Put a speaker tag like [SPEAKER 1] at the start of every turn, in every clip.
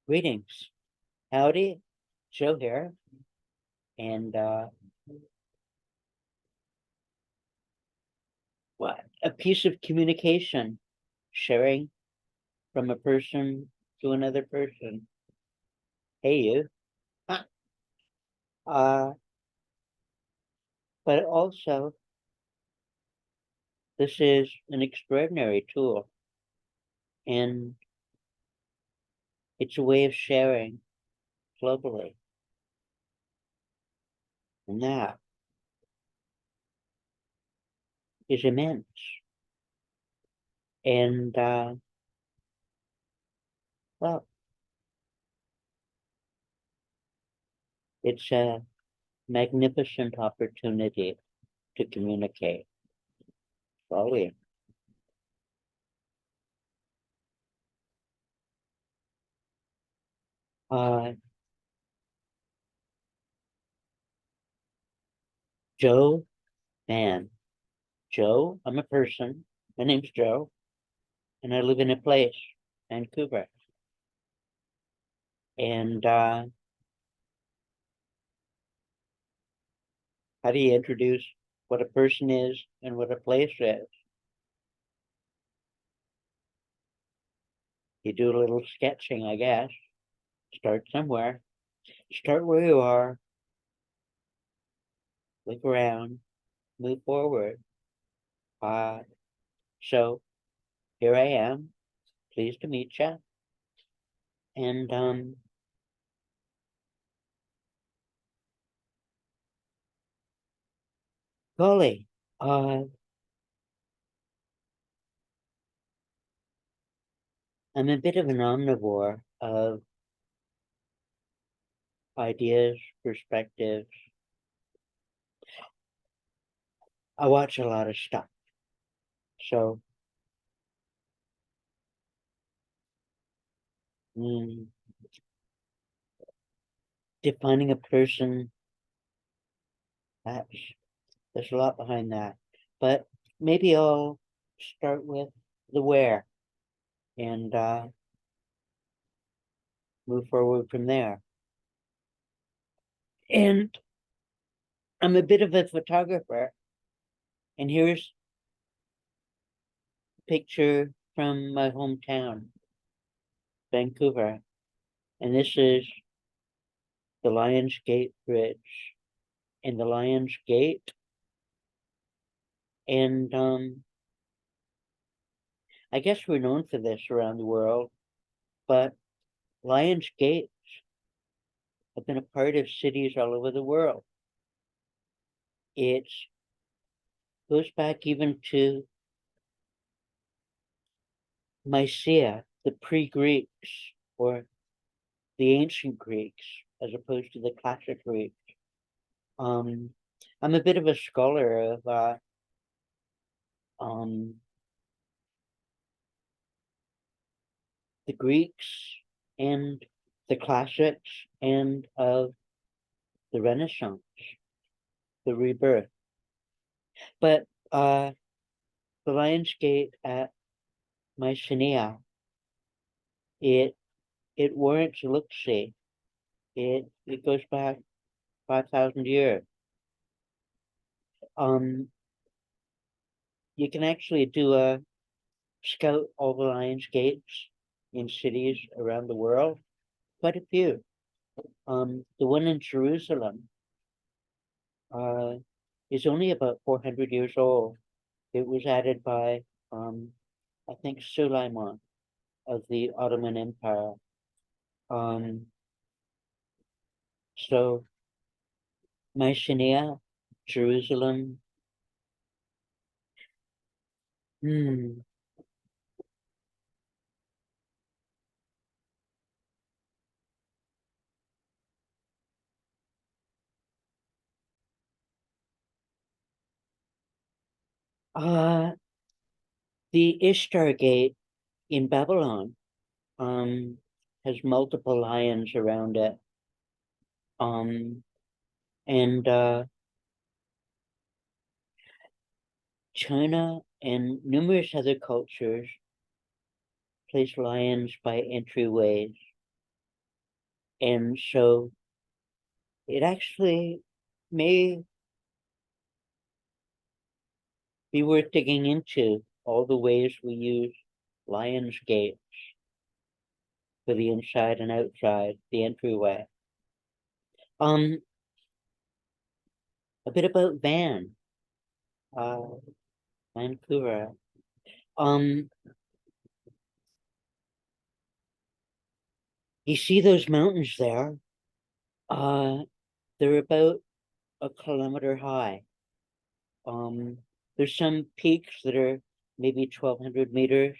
[SPEAKER 1] Greetings. Howdy, Joe here. And what a piece of communication, sharing from a person to another person. Hey you. Huh. Uh, but also this is an extraordinary tool and it's a way of sharing globally. And that is immense. And well, it's a magnificent opportunity to communicate. Fully. Uh, Joe, man, Joe, I'm a person. My name's Joe, and I live in a place, Vancouver. And how do you introduce what a person is and what a place is? You do a little sketching, I guess. Start somewhere. Start where you are. Look around. Move forward. Uh, so here I am. Pleased to meet you. And golly, uh, I'm a bit of an omnivore of ideas, perspectives. I watch a lot of stuff. So, mm, defining a person, that's there's a lot behind that. But maybe I'll start with the where and move forward from there. And I'm a bit of a photographer, and here's a picture from my hometown, Vancouver. And this is the Lions Gate Bridge. And the Lions Gate, and I guess we're known for this around the world, but Lions Gates have been a part of cities all over the world. It goes back even to Mycia, the pre-Greeks, or the ancient Greeks, as opposed to the classic Greeks. Um, I'm a bit of a scholar of um, the Greeks and the classics and of the Renaissance, the rebirth. But the Lions Gate at Mycenae, it it warrants a look-see. It goes back 5,000 years. Um, you can actually do a scout all the Lions Gates in cities around the world. Quite a few. The one in Jerusalem uh, is only about 400 years old. It was added by, I think, Suleiman of the Ottoman Empire. Um, so Mycenae, Jerusalem. Hmm. Uh, the Ishtar Gate in Babylon um, has multiple lions around it. Um, and China and numerous other cultures place lions by entryways. And so it actually may be worth digging into all the ways we use Lions Gate for the inside and outside, the entryway. A bit about uh, Vancouver. Um, you see those mountains there? Uh, they're about a kilometer high. There's some peaks that are maybe 1,200 meters,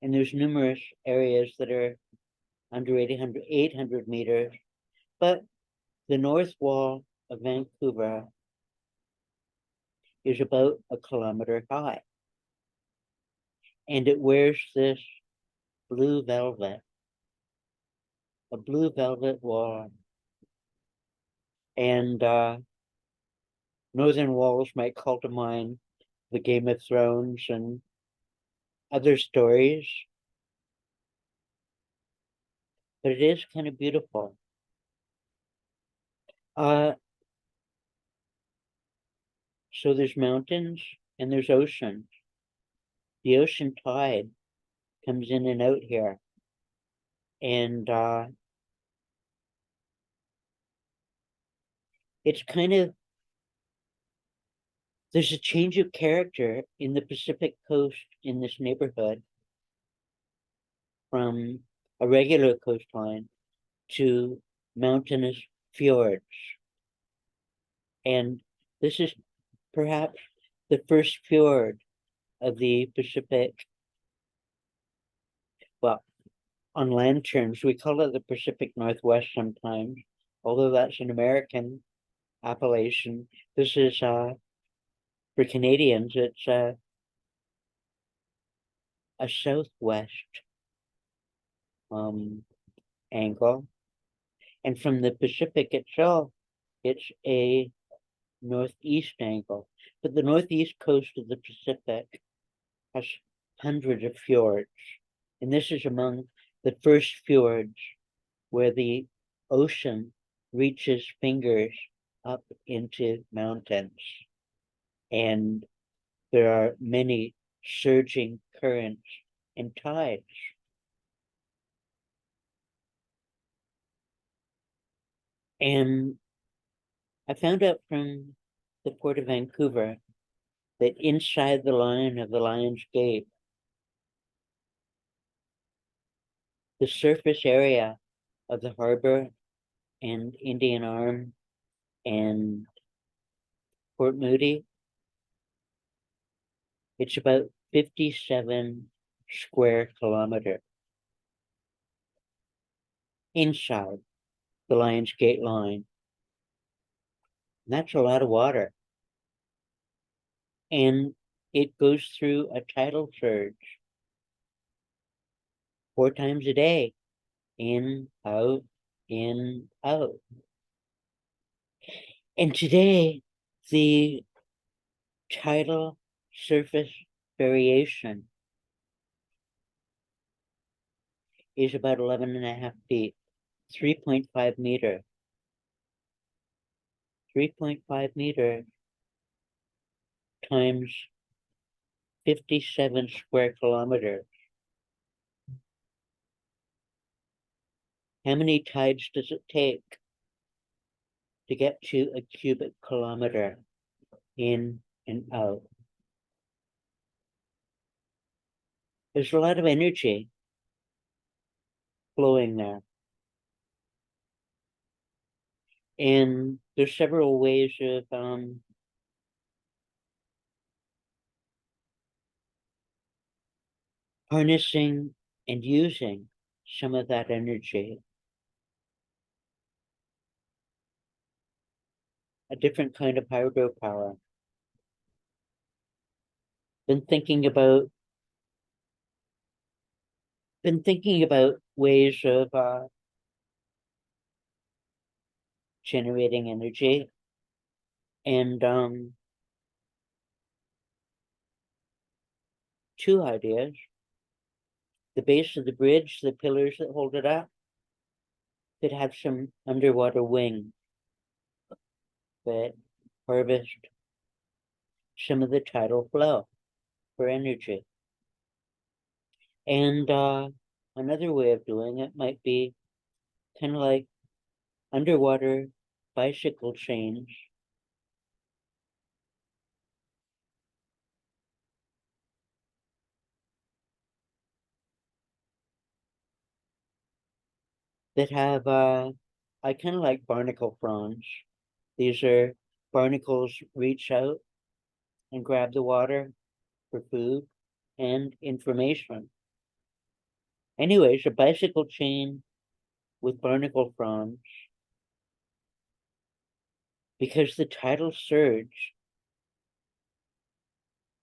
[SPEAKER 1] and there's numerous areas that are under 800 meters. But the north wall of Vancouver is about a kilometer high, and it wears this blue velvet, a blue velvet wall. And northern walls might call to mind the Game of Thrones and other stories, but it is kind of beautiful. Uh, so there's mountains and there's ocean. The ocean tide comes in and out here, and it's kind of there's a change of character in the Pacific coast in this neighborhood from a regular coastline to mountainous fjords. And this is perhaps the first fjord of the Pacific. Well, on land terms, we call it the Pacific Northwest sometimes, although that's an American appellation. This is, for Canadians, it's a southwest angle. And from the Pacific itself, it's a northeast angle. But the northeast coast of the Pacific has hundreds of fjords. And this is among the first fjords where the ocean reaches fingers up into mountains. And there are many surging currents and tides. And I found out from the Port of Vancouver that inside the line of the Lions Gate, the surface area of the harbor and Indian Arm and Port Moody, it's about 57 square kilometers inside the Lions Gate line. And that's a lot of water. And it goes through a tidal surge 4 times a day, in, out, in, out. And today, the tidal surface variation is about 11.5 feet, 3.5 meters. 3.5 meters times 57 square kilometers. How many tides does it take to get to a cubic kilometer in and out? There's a lot of energy flowing there. And there's several ways of harnessing and using some of that energy. A different kind of hydropower. Been thinking about ways of generating energy, and two ideas. The base of the bridge, the pillars that hold it up, that have some underwater wing that harvest some of the tidal flow for energy. And another way of doing it might be kind of like underwater bicycle chains that have I kind of like barnacle fronds. These are barnacles reach out and grab the water for food and information. Anyways, a bicycle chain with barnacle fronds, because the tidal surge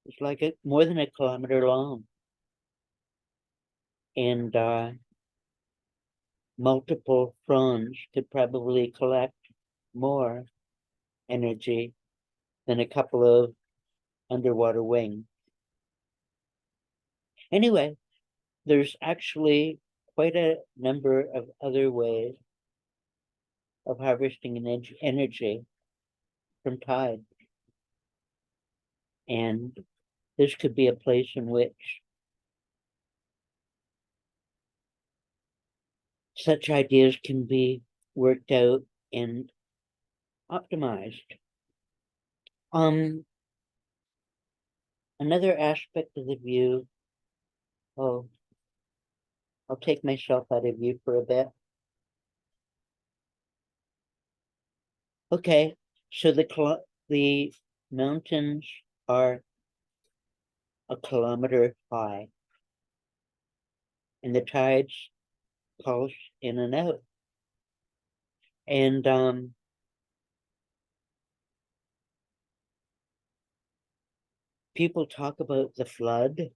[SPEAKER 1] is like more than a kilometer long. And multiple fronds could probably collect more energy than a couple of underwater wings. Anyway, there's actually quite a number of other ways of harvesting energy from tide. And this could be a place in which such ideas can be worked out and optimized. Another aspect of the view, oh, I'll take myself out of view for a bit. Okay, so the mountains are a kilometer high, and the tides pulse in and out. And people talk about the flood,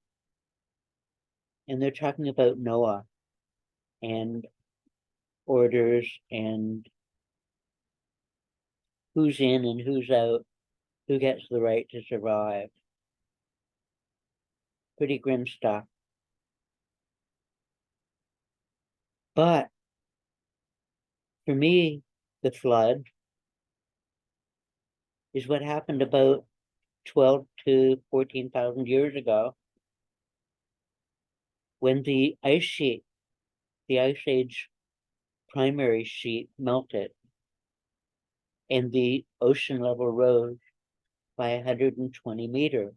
[SPEAKER 1] and they're talking about Noah and orders and who's in and who's out, who gets the right to survive. Pretty grim stuff. But for me, the flood is what happened about 12 to 14,000 years ago when the ice sheet, the ice age primary sheet melted and the ocean level rose by 120 meters.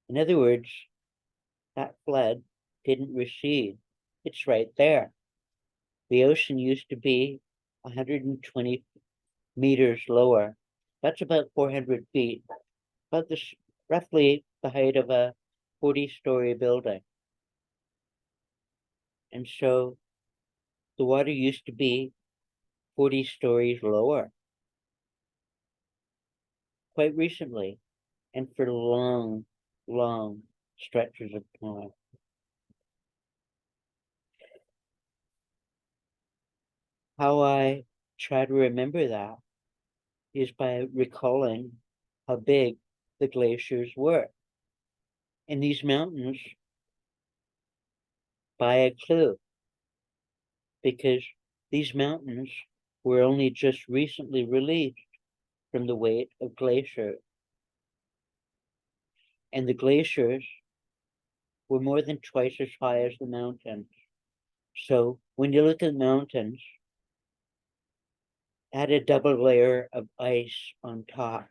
[SPEAKER 1] In other words, that flood didn't recede. It's right there. The ocean used to be 120 meters lower. That's about 400 feet, about this roughly the height of a 40-story building. And so the water used to be 40 stories lower quite recently and for long, long stretches of time. How I try to remember that is by recalling how big the glaciers were. And these mountains buy a clue because these mountains were only just recently released from the weight of glaciers. And the glaciers were more than twice as high as the mountains. So when you look at mountains, add a double layer of ice on top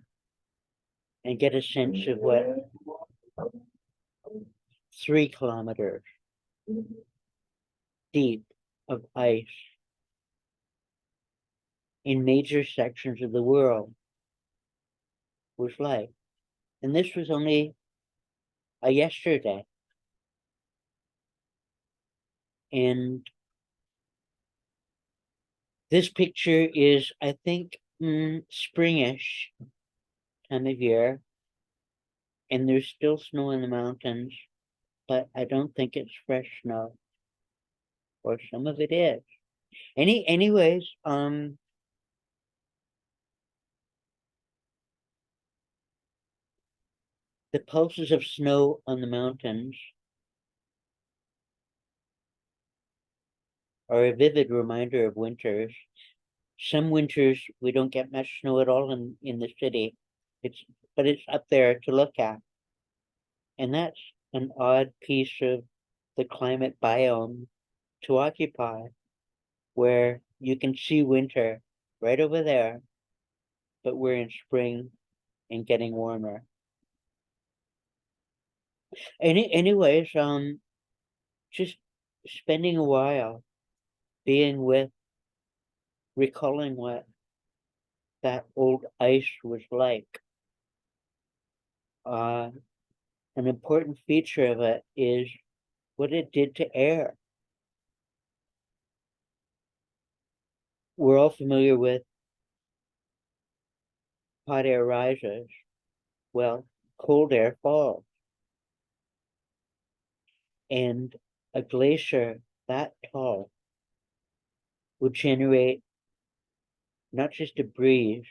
[SPEAKER 1] and get a sense of what 3 kilometers deep of ice in major sections of the world was like. And this was only a yesterday. And this picture is, I think, springish time of year. And there's still snow in the mountains, but I don't think it's fresh snow. Or some of it is. Anyways, the pulses of snow on the mountains are a vivid reminder of winters. Some winters we don't get much snow at all in the city. But it's up there to look at. And that's an odd piece of the climate biome to occupy, where you can see winter right over there, but we're in spring and getting warmer. Anyways, just spending a while being with, recalling what that old ice was like. An important feature of it is what it did to air. We're all familiar with hot air rises. Well, cold air falls. And a glacier that tall would generate not just a breeze,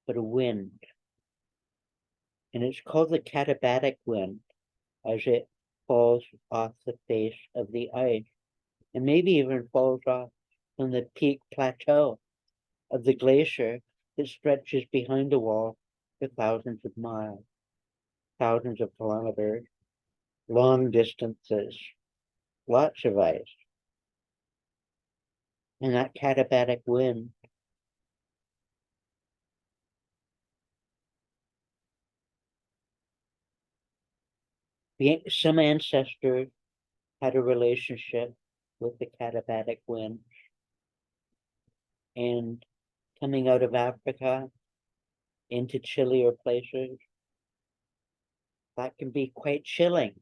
[SPEAKER 1] but a wind. And it's called the katabatic wind as it falls off the face of the ice, and maybe even falls off from the peak plateau of the glacier that stretches behind the wall for thousands of miles, thousands of kilometers, long distances, lots of ice. And that katabatic wind some ancestors had a relationship with the katabatic wind, and coming out of Africa into chillier places, that can be quite chilling.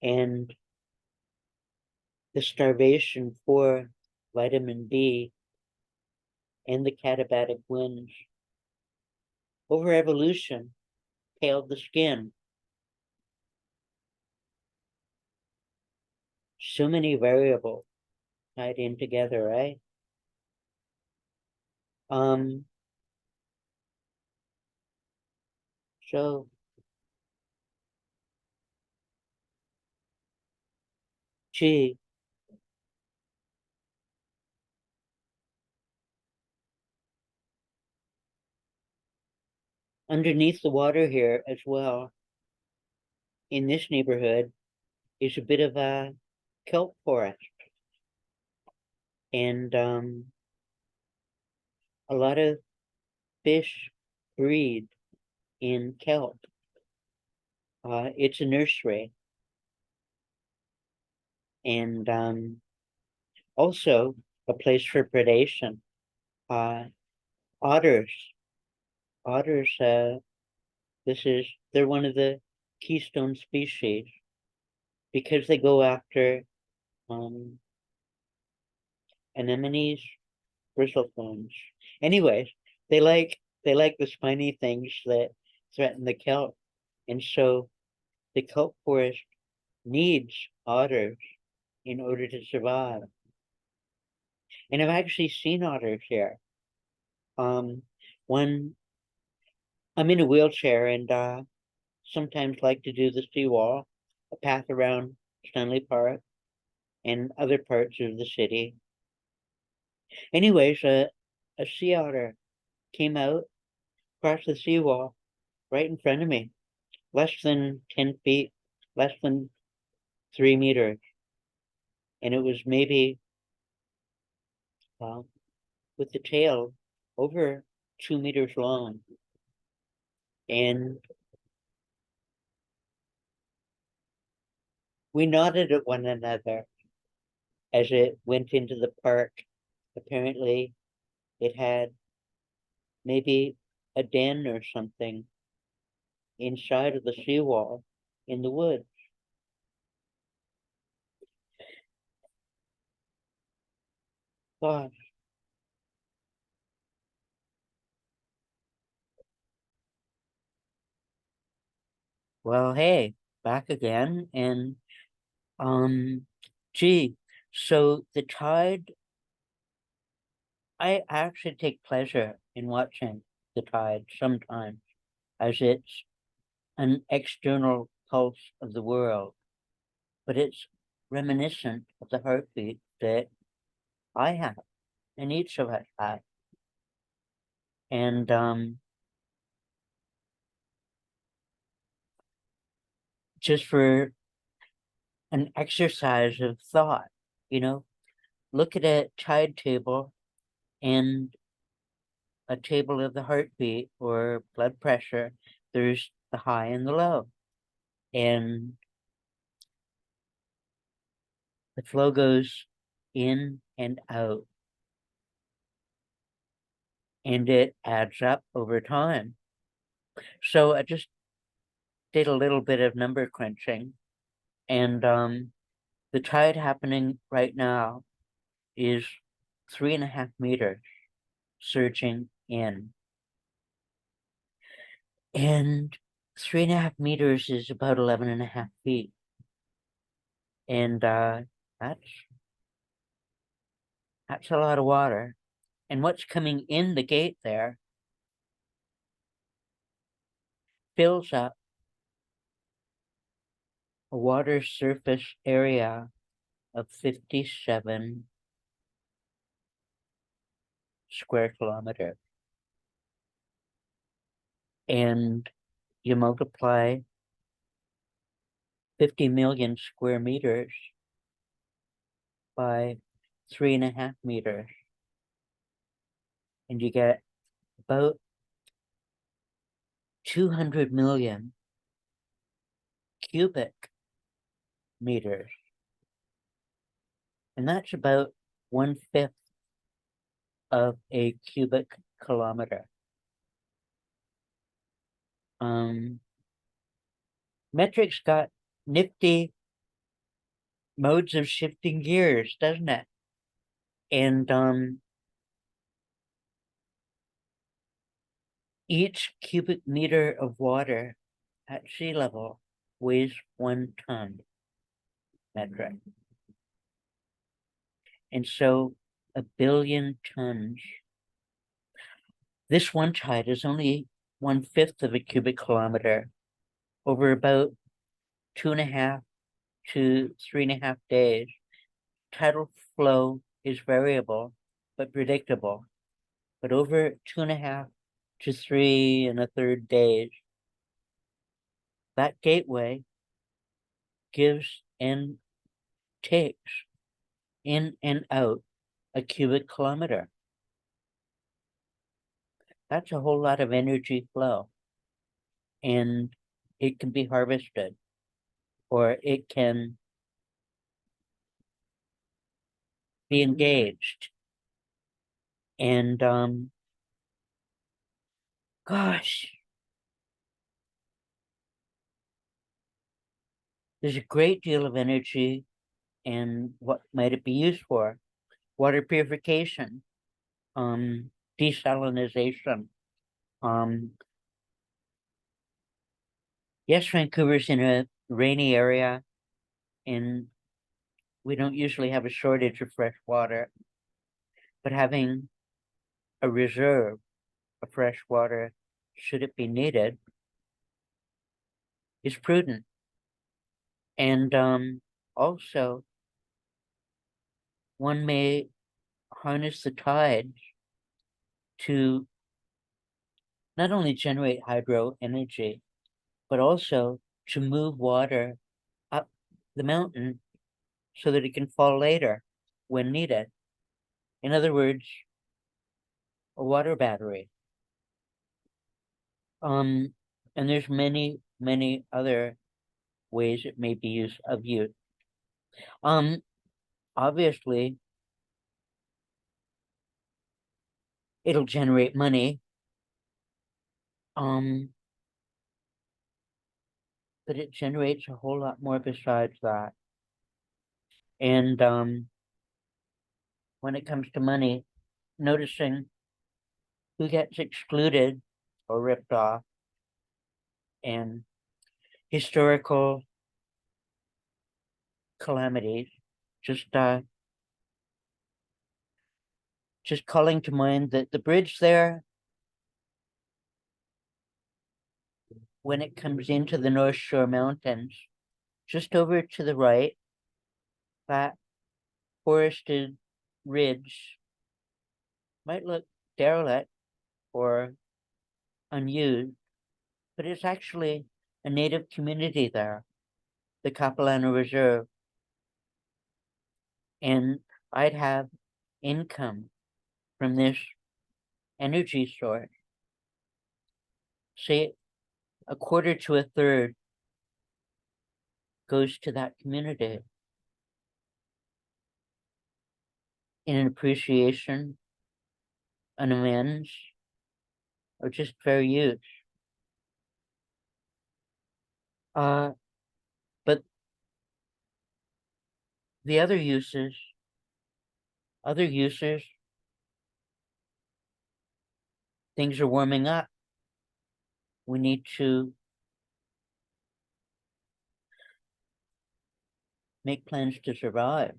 [SPEAKER 1] And the starvation for vitamin B and the katabatic winds over evolution paled the skin. So many variables tied in together, right? So gee, underneath the water here as well, in this neighborhood, is a bit of a kelp forest. And a lot of fish breed in kelp. It's a nursery. And also a place for predation. Uh, otters. Otters, they're one of the keystone species because they go after um, anemones, bristlestones. Anyways, they like the spiny things that threaten the kelp. And so the kelp forest needs otters in order to survive. And I've actually seen otters here. When I'm in a wheelchair and sometimes like to do the seawall, a path around Stanley Park and other parts of the city. Anyways, a sea otter came out across the seawall right in front of me, less than 10 feet, less than 3 meters. And it was maybe, well, with the tail over 2 meters long. And we nodded at one another as it went into the park. Apparently, it had maybe a den or something inside of the seawall in the woods. Gosh, well, hey, back again. And, um, gee, so the tide, I actually take pleasure in watching the tide sometimes, as it's an external pulse of the world, but it's reminiscent of the heartbeat that I have and each of us have. And just for an exercise of thought, look at a tide table and a table of the heartbeat or blood pressure. There's the high and the low. And the flow goes in and out. And it adds up over time. So I just did a little bit of number crunching. And the tide happening right now is 3.5 meters surging in. And 3.5 meters is about 11.5 feet. And that's a lot of water. And what's coming in the gate there fills up a water surface area of 57 square kilometers. And you multiply 50 million square meters by 3.5 meters, and you get about 200 million cubic meters. And that's about 1/5 of a cubic kilometer. Metric's got nifty modes of shifting gears, doesn't it? And each cubic meter of water at sea level weighs 1 ton metric. And so 1 billion tons. This one tide is only 1/5 of a cubic kilometer over about 2.5 to 3.5 days. Tidal flow is variable but predictable. But over 2.5 to 3.33 days, that gateway gives and takes in and out a cubic kilometer. That's a whole lot of energy flow. And it can be harvested, or it can be engaged. And gosh, there's a great deal of energy. And what might it be used for? Water purification, desalinization. Yes, Vancouver's in a rainy area, and we don't usually have a shortage of fresh water, but having a reserve of fresh water, should it be needed, is prudent. And also, one may harness the tides to not only generate hydro energy, but also to move water up the mountain so that it can fall later when needed. In other words, a water battery. And there's many, many other ways it may be used of use. Obviously, it'll generate money. But it generates a whole lot more besides that. And when it comes to money, noticing who gets excluded or ripped off, and historical calamities, just calling to mind that the bridge there, when it comes into the North Shore Mountains, just over to the right, that forested ridge might look derelict or unused, but it's actually a native community there, the Capilano Reserve. And I'd have income from this energy source. Say a quarter to a third goes to that community in an appreciation, an amends, or just fair use. But the other uses, things are warming up. We need to make plans to survive.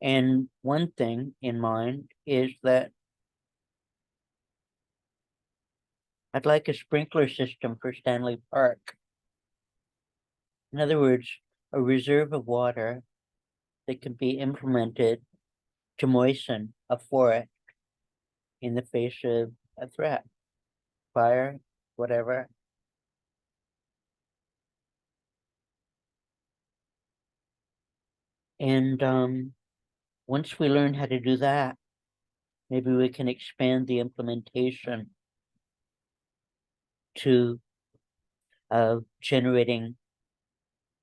[SPEAKER 1] And one thing in mind is that I'd like a sprinkler system for Stanley Park. In other words, a reserve of water that can be implemented to moisten a forest in the face of a threat, fire, whatever. And once we learn how to do that, maybe we can expand the implementation to generating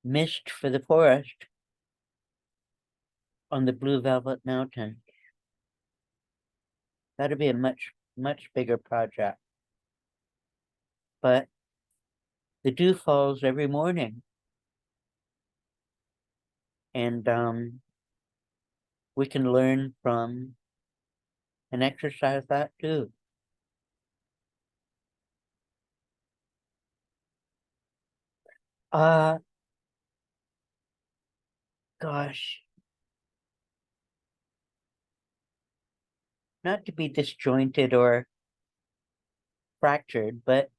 [SPEAKER 1] mist for the forest on the Blue Velvet Mountain. That'd be a much, much bigger project. But the dew falls every morning. And we can learn from and exercise that too. Gosh, not to be disjointed or fractured, but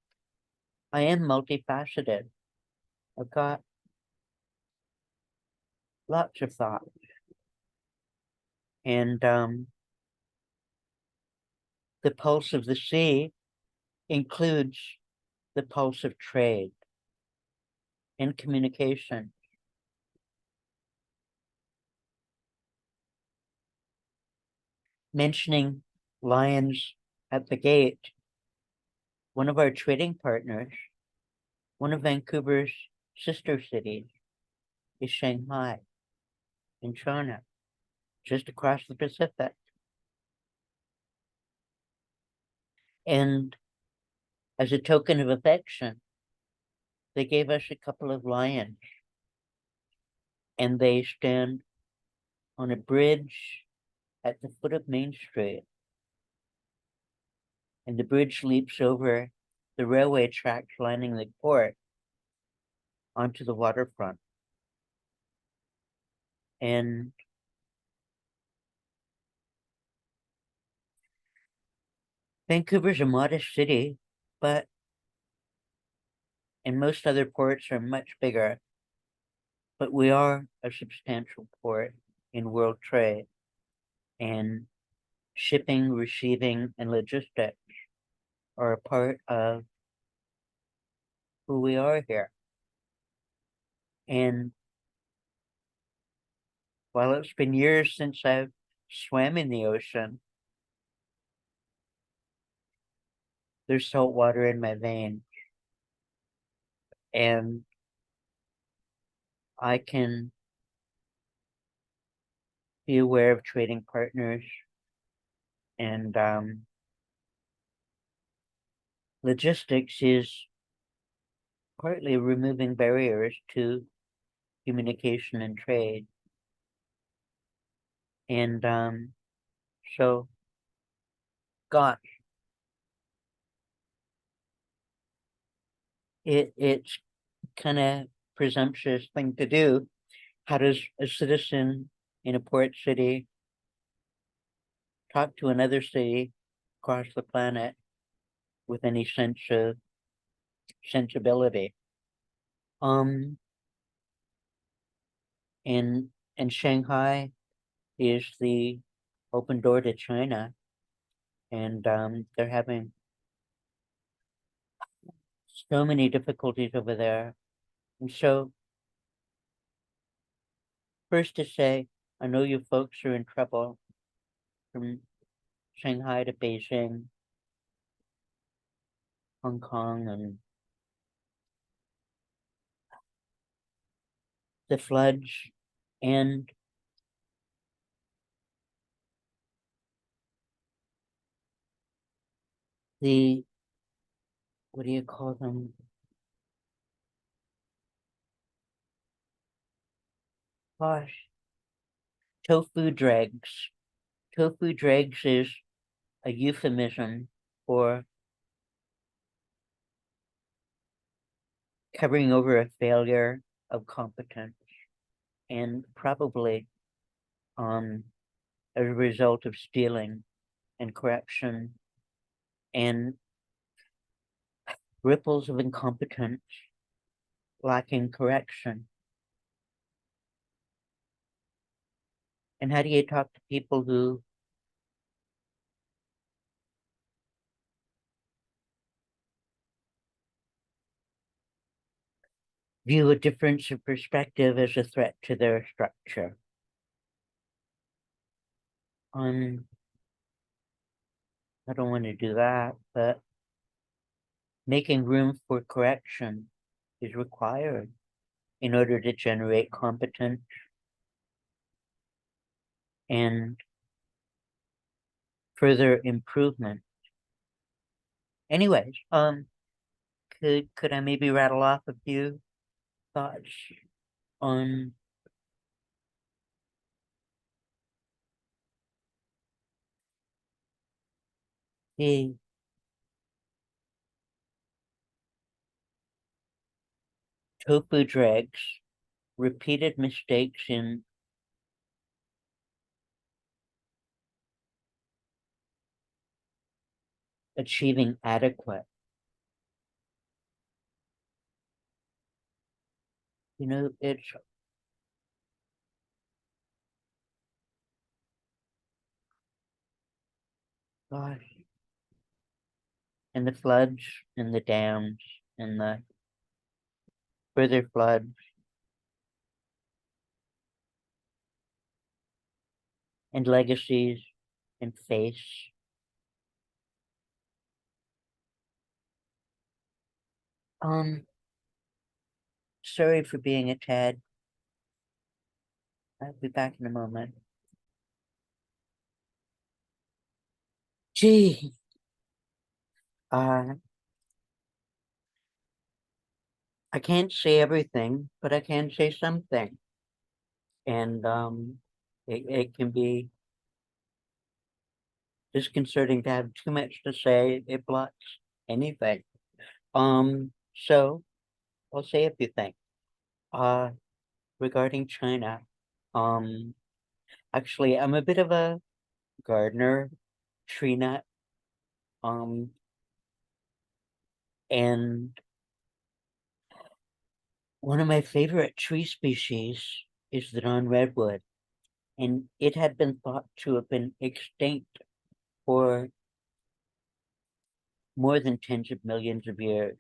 [SPEAKER 1] I am multifaceted. I've got lots of thoughts. And the pulse of the sea includes the pulse of trade and communication. Mentioning lions at the gate, one of our trading partners, one of Vancouver's sister cities, is Shanghai in China, just across the Pacific. And as a token of affection, they gave us a couple of lions, and they stand on a bridge at the foot of Main Street. And the bridge leaps over the railway tracks lining the port onto the waterfront. And Vancouver's a modest city, but and most other ports are much bigger, but we are a substantial port in world trade, and shipping, receiving, and logistics are a part of who we are here. And while it's been years since I've swam in the ocean, there's salt water in my veins. And I can be aware of trading partners and logistics is partly removing barriers to communication and trade. And so, gosh, it's kind of presumptuous thing to do. How does a citizen in a port city talk to another city across the planet with any sense of sensibility? And Shanghai is the open door to China, and they're having so many difficulties over there. And so, first to say, I know you folks are in trouble from Shanghai to Beijing, Hong Kong, and the floods and the, what do you call them? Gosh, tofu dregs. Tofu dregs is a euphemism for covering over a failure of competence, and probably um, as a result of stealing and corruption and ripples of incompetence lacking correction. And how do you talk to people who view a difference of perspective as a threat to their structure? Um, I don't want to do that, but making room for correction is required in order to generate competence and further improvement. Anyways, could I maybe rattle off a few thoughts on the tofu dregs, repeated mistakes in achieving adequate? You know, it's, gosh, and the floods and the dams and the further floods and legacies and face. Um, Sorry for being a tad. I'll be back in a moment. Gee, uh, I can't say everything, but I can say something. And it can be disconcerting to have too much to say. It blocks anything. So I'll say a few things. Uh, Regarding China, um, actually, I'm a bit of a gardener, tree nut, um, and one of my favorite tree species is the non-redwood, and it had been thought to have been extinct for more than tens of millions of years.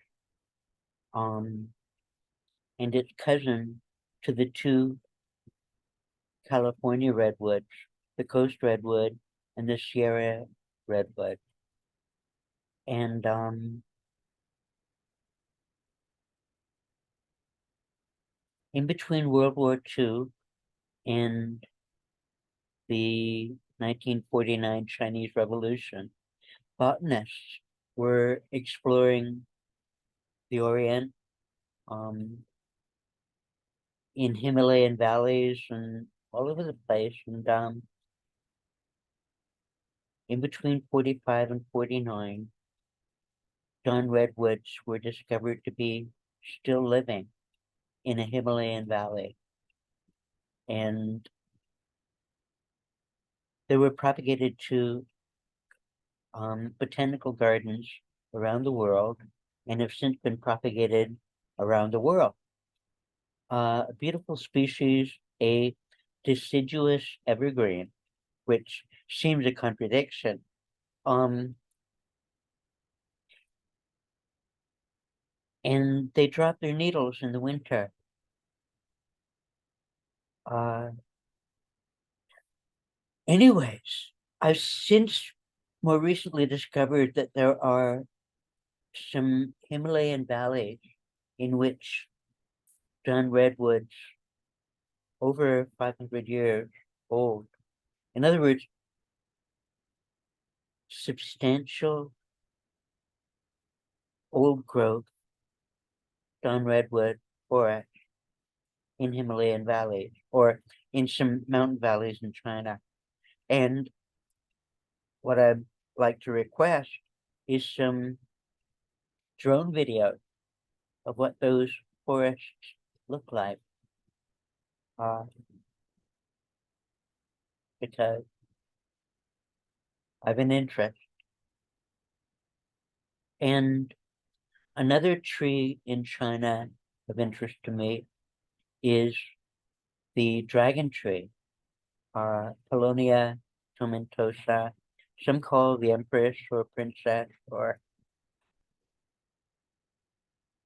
[SPEAKER 1] Um, and its cousin to the two California redwoods, the coast redwood and the Sierra redwood. And in between World War II and the 1949 Chinese Revolution, botanists were exploring the Orient um, in Himalayan valleys and all over the place. And in between 45 and 49, Dawn redwoods were discovered to be still living in a Himalayan valley. And they were propagated to botanical gardens around the world and have since been propagated around the world. A beautiful species a deciduous evergreen, which seems a contradiction. And they drop their needles in the winter. Uh, Anyways, I've since more recently discovered that there are some Himalayan valleys in which done redwoods over 500 years old. In other words, substantial old growth done redwood forest in Himalayan valleys or in some mountain valleys in China. And what I'd like to request is some drone video of what those forests look like. Uh, because I've an interest. And another tree in China of interest to me is the dragon tree, Polonia tomentosa. Some call the empress or princess, or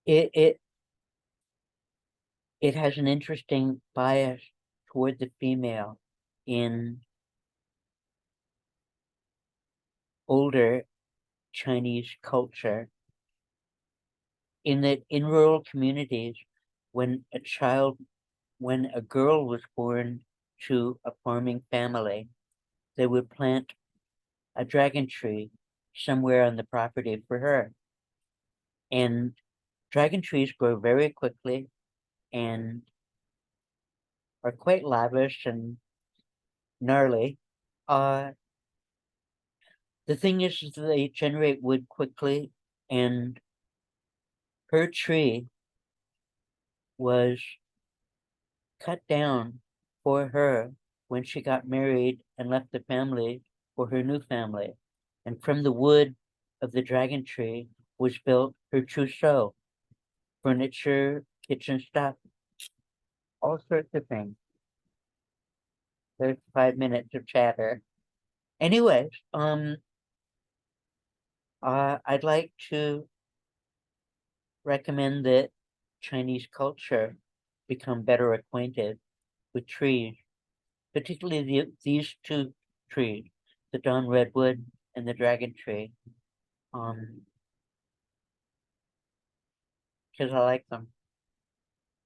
[SPEAKER 1] it it it has an interesting bias toward the female in older Chinese culture, in that in rural communities, when a child, when a girl was born to a farming family, they would plant a dragon tree somewhere on the property for her. And dragon trees grow very quickly and are quite lavish and gnarly. Uh, the thing is that they generate wood quickly, and her tree was cut down for her when she got married and left the family for her new family. And from the wood of the dragon tree was built her trousseau, furniture, kitchen stuff, all sorts of things. There's 5 minutes of chatter. Anyways, I'd like to recommend that Chinese culture become better acquainted with trees, particularly these two trees, the Don Redwood and the Dragon Tree, because I like them.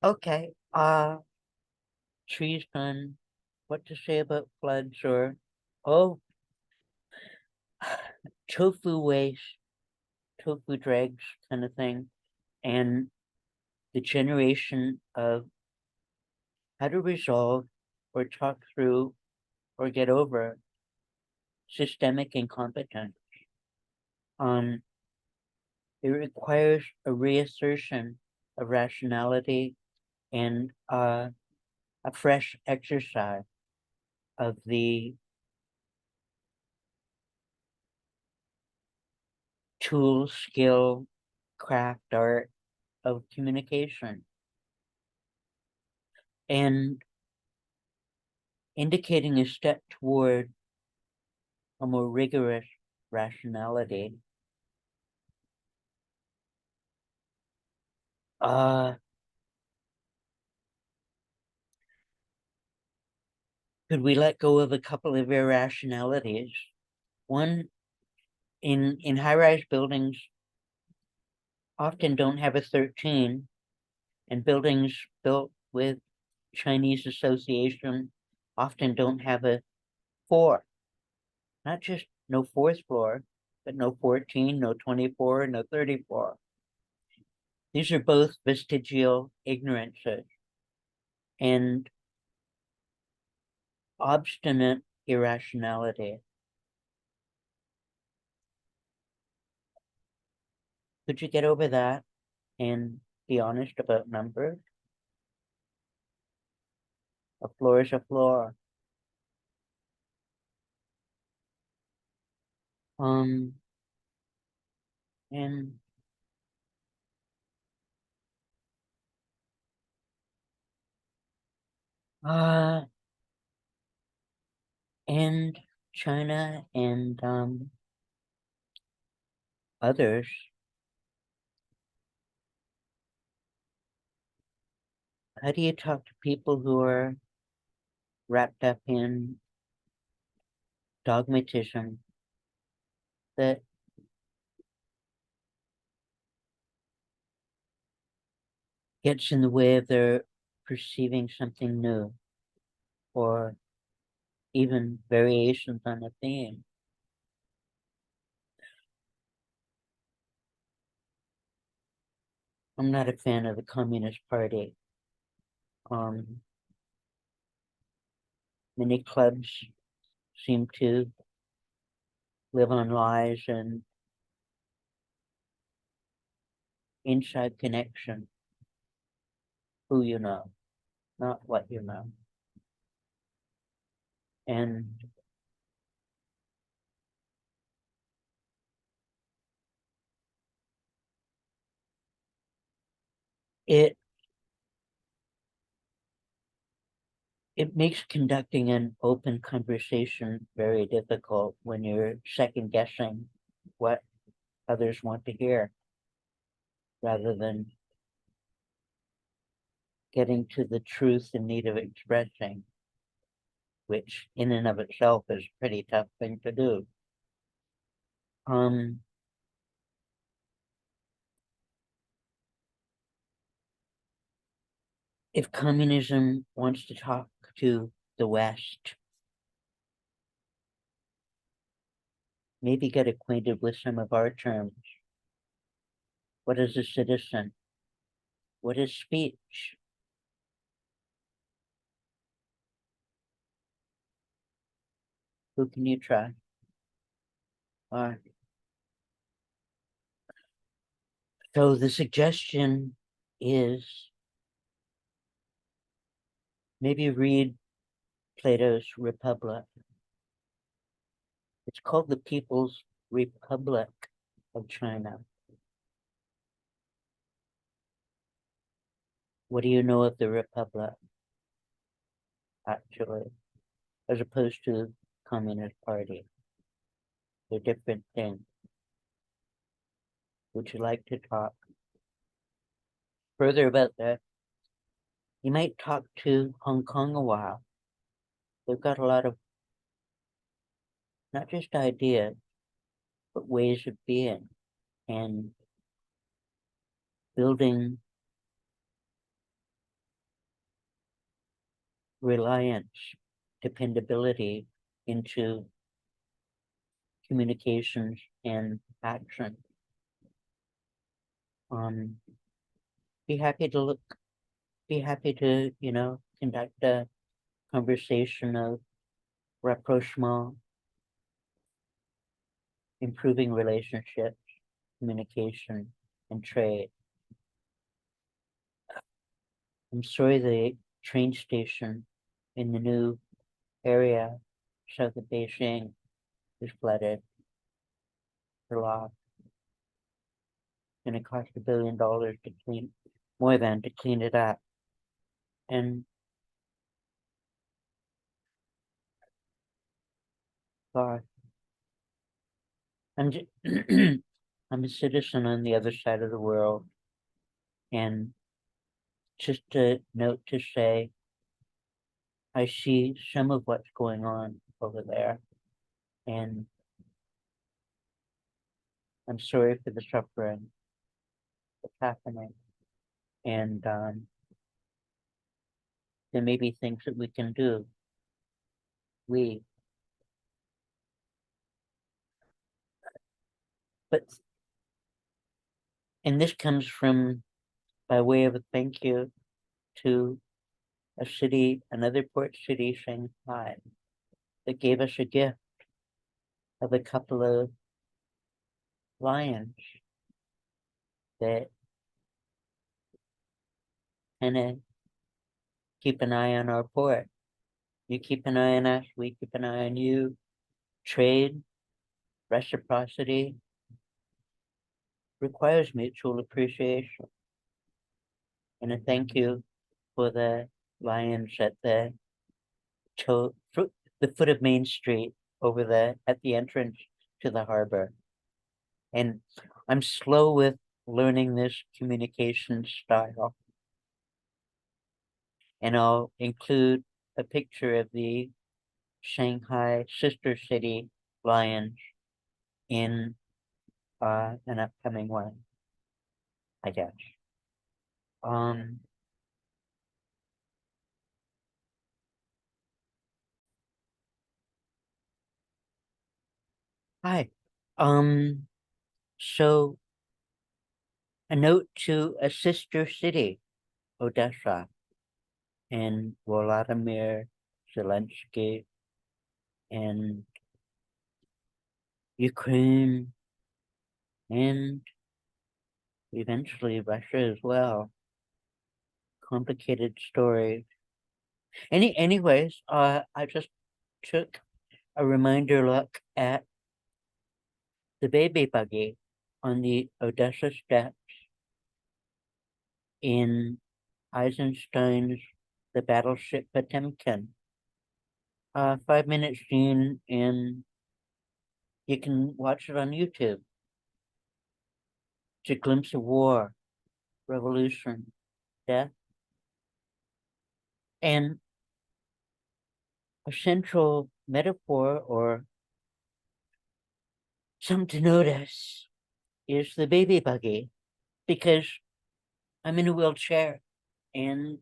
[SPEAKER 1] Okay, trees done. What to say about floods or, oh, tofu waste, tofu dregs kind of thing, and the generation of how to resolve or talk through or get over systemic incompetence. Um, it requires a reassertion of rationality and a fresh exercise of the tool, skill, craft, art of communication, and indicating a step toward a more rigorous rationality. Uh, could we let go of a couple of irrationalities? One, in high-rise buildings often don't have a 13, and buildings built with Chinese association often don't have a 4. Not just no fourth floor, but no 14, no 24, no 34. These are both vestigial ignorances and obstinate irrationality. Could you get over that and be honest about numbers? A floor is a floor. Um, and And China and others, how do you talk to people who are wrapped up in dogmatism that gets in the way of their perceiving something new or even variations on a theme? I'm not a fan of the Communist Party. Um, Many clubs seem to live on lies and inside connection, who you know, not what you know. And it it makes conducting an open conversation very difficult when you're second guessing what others want to hear rather than getting to the truth in need of expressing, which in and of itself is a pretty tough thing to do. Um, if communism wants to talk to the West, maybe get acquainted with some of our terms. What is a citizen? What is speech? Who can you trust? Uh, so the suggestion is maybe read Plato's Republic. It's called the People's Republic of China. What do you know of the Republic, actually, as opposed to the Communist Party? They're different things. Would you like to talk further about that? You might talk to Hong Kong a while. They've got a lot of not just ideas, but ways of being and building reliance, dependability into communications and action. Um, be happy to look, be happy to, conduct a conversation of rapprochement, improving relationships, communication, and trade. I'm sorry the train station in the new area south of Beijing is flooded. For lost. And it cost $1 billion to clean, more than to clean it up. And God, I'm I'm a citizen on the other side of the world, and just a note to say, I see some of what's going on over there, and I'm sorry for the suffering that's happening. And there may be things that we can do. We, but, and this comes from by way of a thank you to a city, another port city, Shanghai, that gave us a gift of a couple of lions that kind of keep an eye on our port. You keep an eye on us, we keep an eye on you. Trade, reciprocity requires mutual appreciation. And a thank you for the lions at the foot of Main Street at the entrance to the harbor. And I'm slow with learning this communication style. And I'll include a picture of the Shanghai sister city lions in an upcoming one, I guess. Um, Hi. Um, so a note to a sister city, Odessa, and Volodymyr Zelensky and Ukraine and eventually Russia as well. Complicated story. Anyways, I just took a reminder look at the baby buggy on the Odessa steps in Eisenstein's The Battleship Potemkin. 5 minute scene, and you can watch it on YouTube. It's a glimpse of war, revolution, death, and a central metaphor or something to notice is the baby buggy, because I'm in a wheelchair, and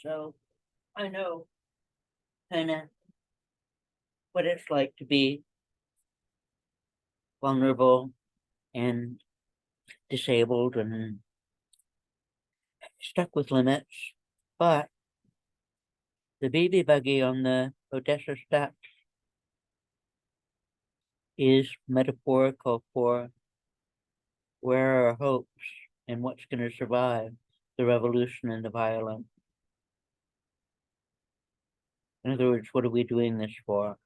[SPEAKER 1] so I know kind of what it's like to be vulnerable and disabled and stuck with limits. But the baby buggy on the Odessa steps is metaphorical for where are our hopes and what's going to survive the revolution and the violence. In other words, what are we doing this for?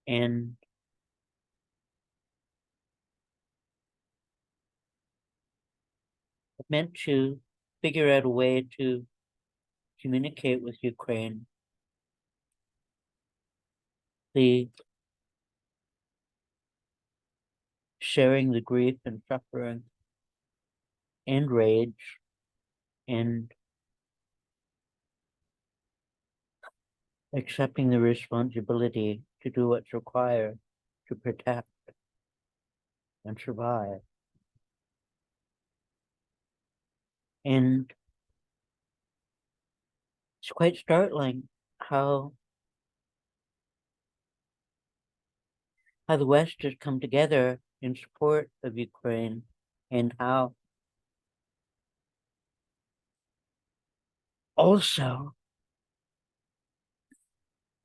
[SPEAKER 1] And I meant to figure out a way to communicate with Ukraine. The sharing the grief and suffering and rage and accepting the responsibility to do what's required to protect and survive. And it's quite startling how the West has come together in support of Ukraine, and how also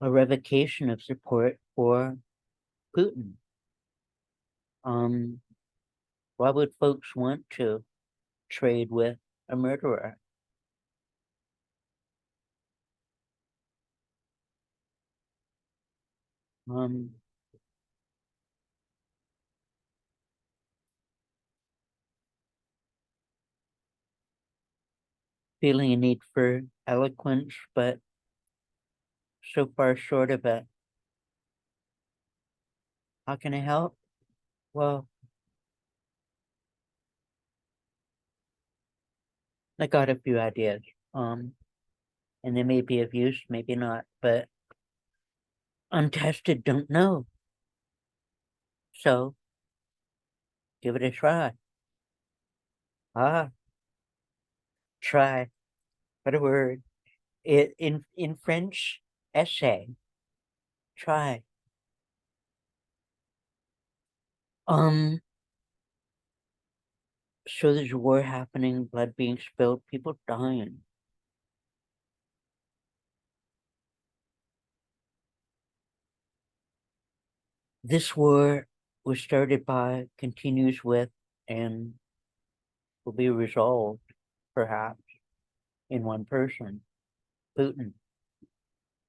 [SPEAKER 1] a revocation of support for Putin. Why would folks want to trade with a murderer? Um, Feeling a need for eloquence, but so far short of it. How can I help? Well, I got a few ideas. And they may be of use, maybe not, but untested don't know. So give it a try. Ah, try. What a word. In French, essay. Try. Um, so there's a war happening, blood being spilled, people dying. This war was started by, continues with, and will be resolved, perhaps, in one person, Putin.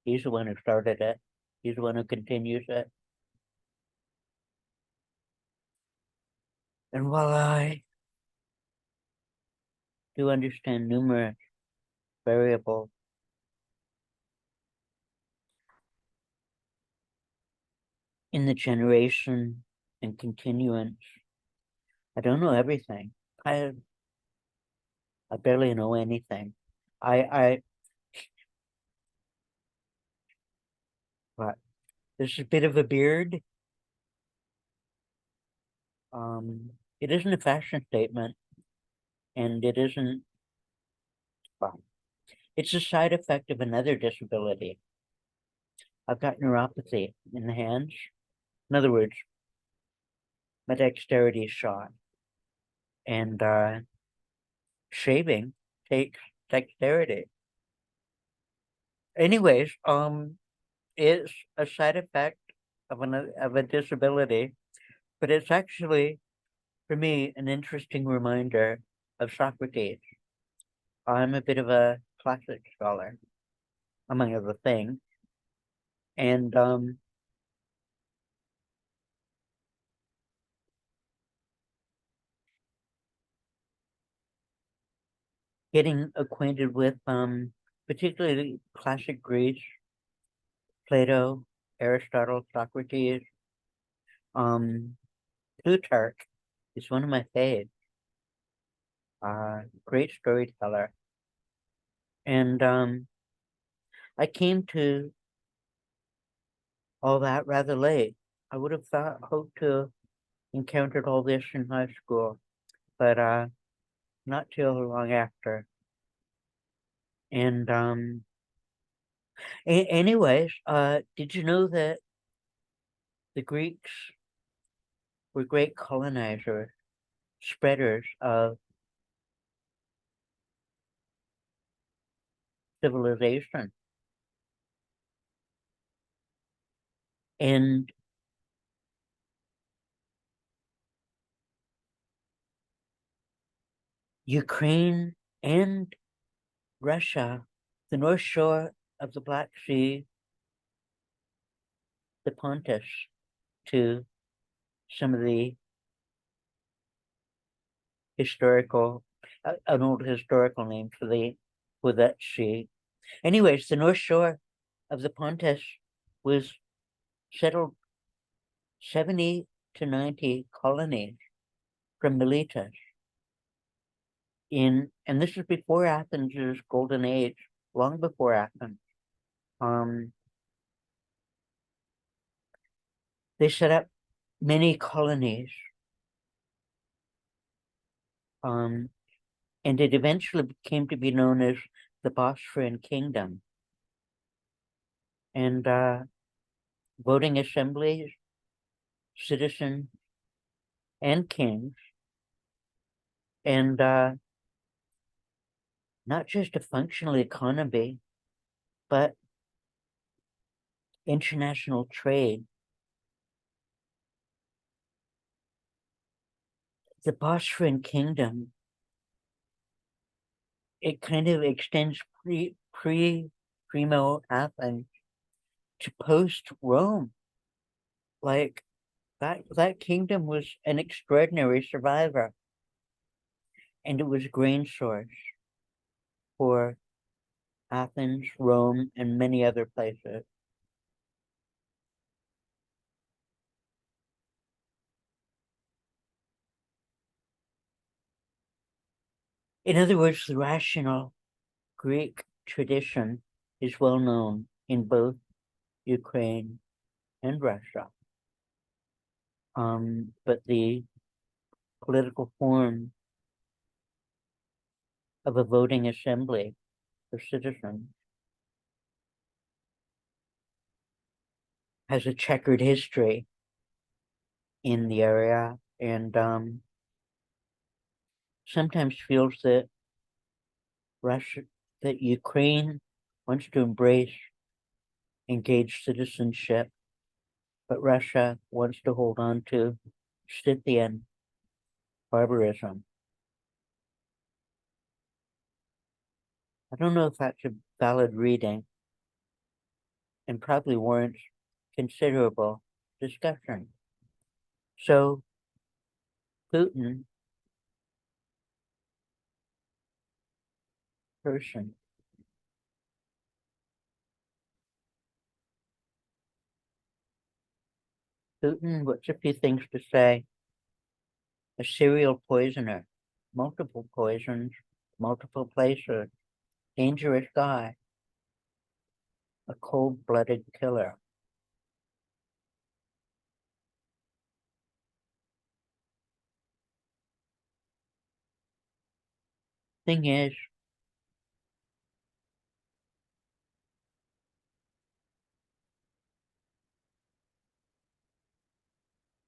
[SPEAKER 1] He's the one who started it. He's the one who continues it. And while I do understand numerous variables. In the generation and continuance. I don't know everything. I barely know anything. I but there's a bit of a beard. It isn't a fashion statement, and it isn't, well, it's a side effect of another disability. I've got neuropathy in the hands. In other words, my dexterity is shot, and shaving takes dexterity. Anyways, it's a side effect of a disability, but it's actually, for me, an interesting reminder of Socrates. I'm a bit of a classic scholar, among other things, and getting acquainted with particularly classic Greece, Plato, Aristotle, Socrates, um, Plutarch is one of my faves. Great storyteller, and I came to all that rather late. I would have hoped to encountered all this in high school, but not too long after. And anyways, did you know that the Greeks were great colonizers, spreaders of civilization? And Ukraine and Russia, the North Shore of the Black Sea, the Pontus, to some of the historical, an old historical name for that sea. Anyways, the North Shore of the Pontus was settled 70 to 90 colonies from Miletus and this is before Athens' golden age, long before Athens. They set up many colonies, and it eventually came to be known as the Bosphorian Kingdom. And voting assemblies, citizens, and kings, and not just a functional economy, but international trade. The Bosphorian Kingdom, it kind of extends primo Athens to post Rome. Like that kingdom was an extraordinary survivor, and it was a grain source for Athens, Rome, and many other places. In other words, the rational Greek tradition is well known in both Ukraine and Russia. But the political form of a voting assembly for citizens has a checkered history in the area, and sometimes feels that Ukraine wants to embrace engaged citizenship, but Russia wants to hold on to Scythian barbarism. I don't know if that's a valid reading and probably warrants considerable discussion. So Putin person. Putin, what's a few things to say? A serial poisoner, multiple poisons, multiple places, dangerous guy, a cold-blooded killer. Thing is,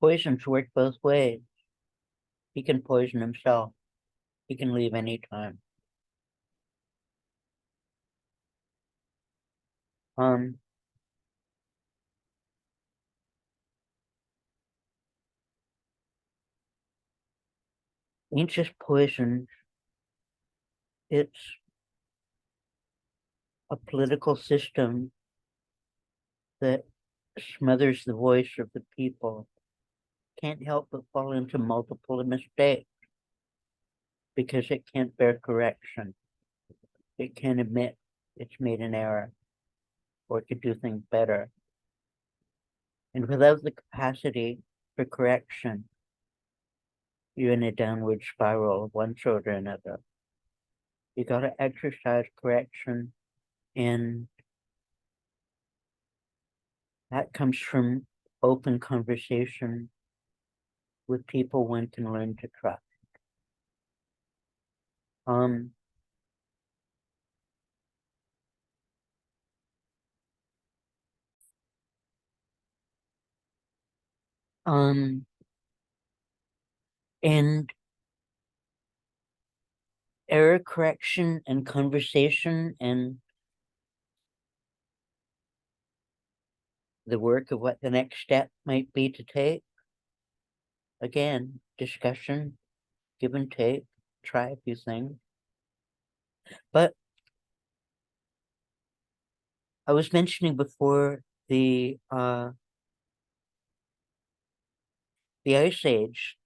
[SPEAKER 1] poisons work both ways. He can poison himself. He can leave anytime. Um, ain't just poison. It's a political system that smothers the voice of the people. Can't help but fall into multiple mistakes because it can't bear correction. It can't admit it's made an error or it could do things better. And without the capacity for correction, you're in a downward spiral of one sort or another. You got to exercise correction, and that comes from open conversation with people one can learn to trust. Um, um, and error correction and conversation and the work of what the next step might be to take. Again, discussion, give and take, try a few things. But I was mentioning before the ice age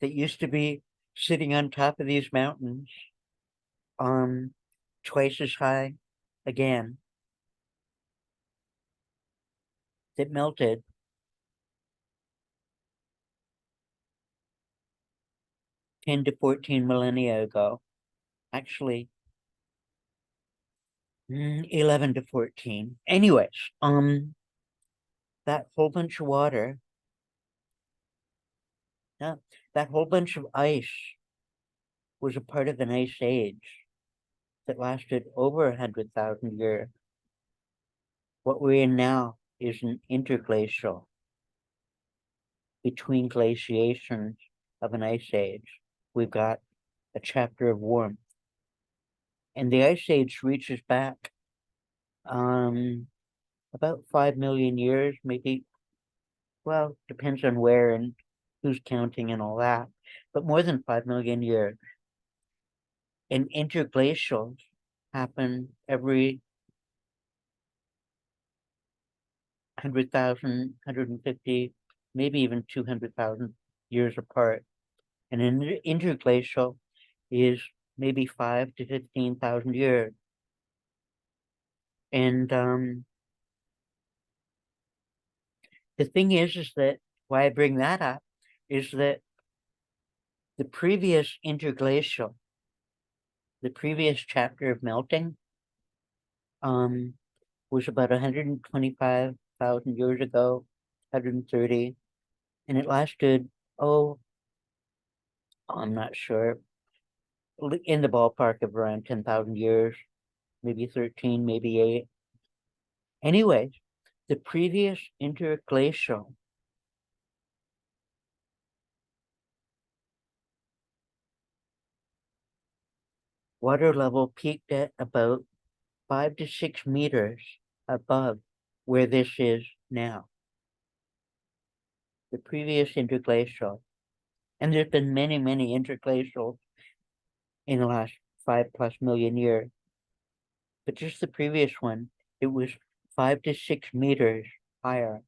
[SPEAKER 1] that used to be sitting on top of these mountains, twice as high again, that melted 10 to 14 millennia ago. Actually, 11 to 14. Anyways, that whole bunch of water, yeah, that whole bunch of ice was a part of an ice age that lasted over 100,000 years. What we're in now is an interglacial, between glaciations of an ice age. We've got a chapter of warmth. And the ice age reaches back about 5 million years, maybe, well, depends on where and who's counting and all that, but more than 5 million years. And interglacials happen every 100,000, 150, maybe even 200,000 years apart. And an interglacial is maybe 5 to 15,000 years. And the thing is that why I bring that up is that the previous interglacial, the previous chapter of melting, was about 125,000 years ago, 130, and it lasted, oh, I'm not sure, in the ballpark of around 10,000 years, maybe 13, maybe 8. Anyways, the previous interglacial water level peaked at about 5 to 6 meters above where this is now. The previous interglacial, and there's been many, many interglacials in the last 5+ million years, but just the previous one, it was 5 to 6 meters higher.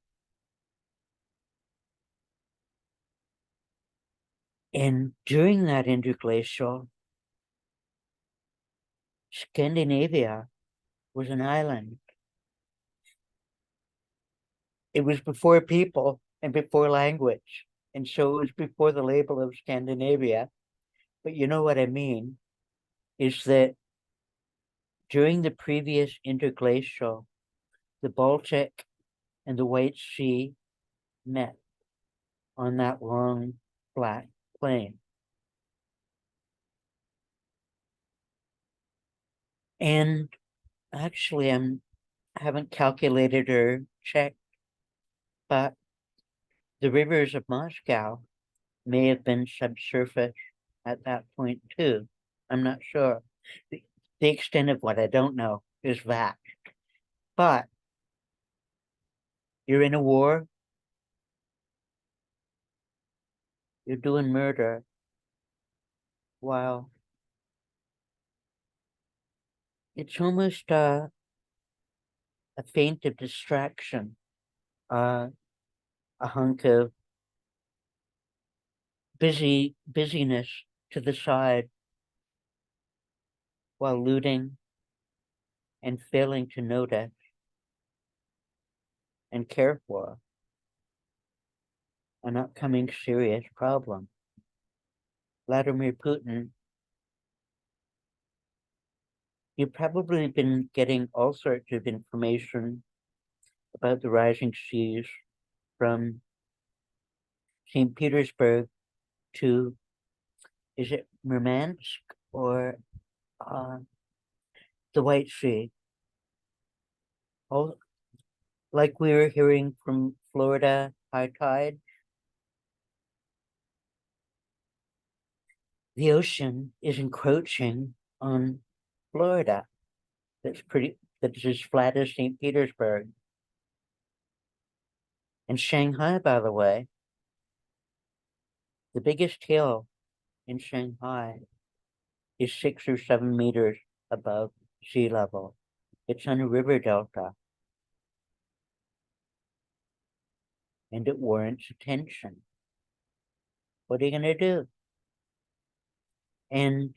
[SPEAKER 1] And during that interglacial, Scandinavia was an island. It was before people and before language. And so it was before the label of Scandinavia. But you know what I mean is that during the previous interglacial, the Baltic and the White Sea met on that long flat plain. And actually, I haven't calculated or checked, but the rivers of Moscow may have been subsurface at that point too. I'm not sure. The extent of what I don't know is vast. But you're in a war, you're doing murder while it's almost a feint of distraction, uh, a hunk of busyness to the side while looting and failing to notice and care for an upcoming serious problem. Vladimir Putin, you've probably been getting all sorts of information about the rising seas from St. Petersburg to, is it Murmansk or uh, the White Sea? Oh, like we were hearing from Florida high tide, the ocean is encroaching on Florida. That's as flat as St. Petersburg. And Shanghai, by the way, the biggest hill in Shanghai is 6 or 7 meters above sea level. It's on a river delta, and it warrants attention. What are you going to do? And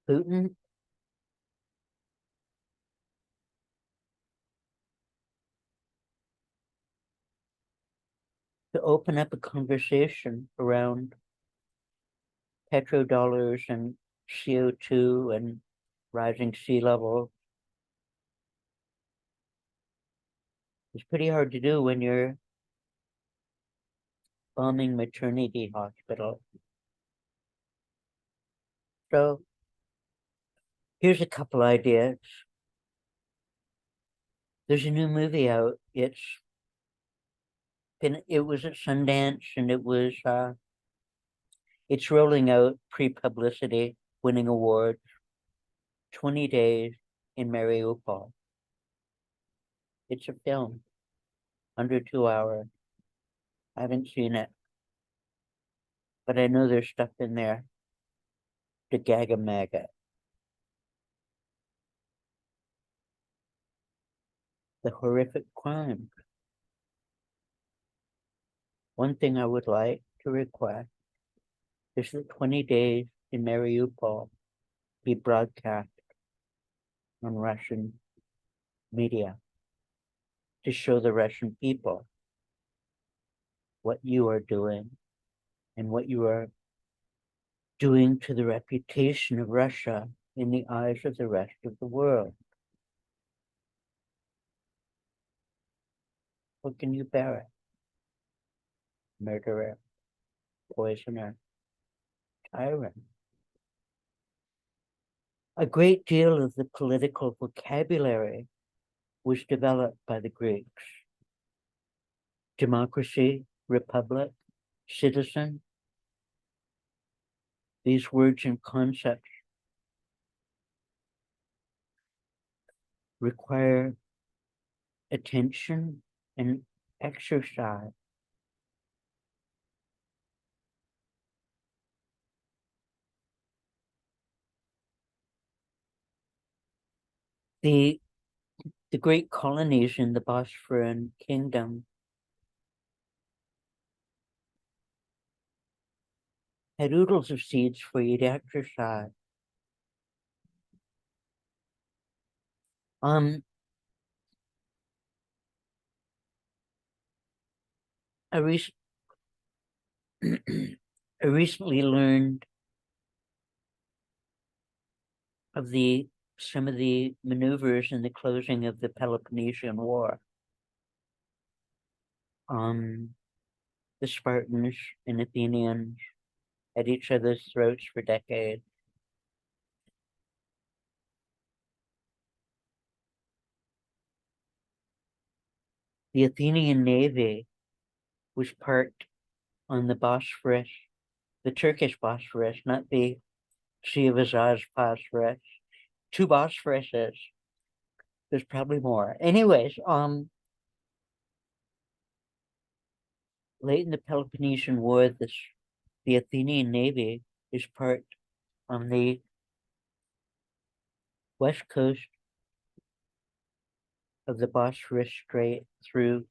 [SPEAKER 1] Putin, to open up a conversation around petrodollars and CO2 and rising sea level is pretty hard to do when you're bombing maternity hospital. So here's a couple ideas. There's a new movie out. It was at Sundance and it's rolling out pre-publicity, winning awards. 20 Days in Mariupol. It's a film, under 2 hours. I haven't seen it, but I know there's stuff in there to gag a maggot. The horrific crime. One thing I would like to request is that 20 Days in Mariupol be broadcast on Russian media to show the Russian people what you are doing and what you are doing to the reputation of Russia in the eyes of the rest of the world. What can you bear it? Murderer, poisoner, tyrant. A great deal of the political vocabulary was developed by the Greeks. Democracy, republic, citizen. These words and concepts require attention and exercise. The great colonies in the Bosphorian kingdom had oodles of seeds for you to exercise. Um, I, rec- I recently learned of some of the maneuvers in the closing of the Peloponnesian War. The Spartans and Athenians at each other's throats for decades. The Athenian navy was parked on the Bosphorus, the Turkish Bosphorus, not the Sea of Azaz Bosphorus. Two Bosphoruses. There's probably more. Anyways, late in the Peloponnesian War, the Athenian navy is parked on the west coast of the Bosphorus Strait through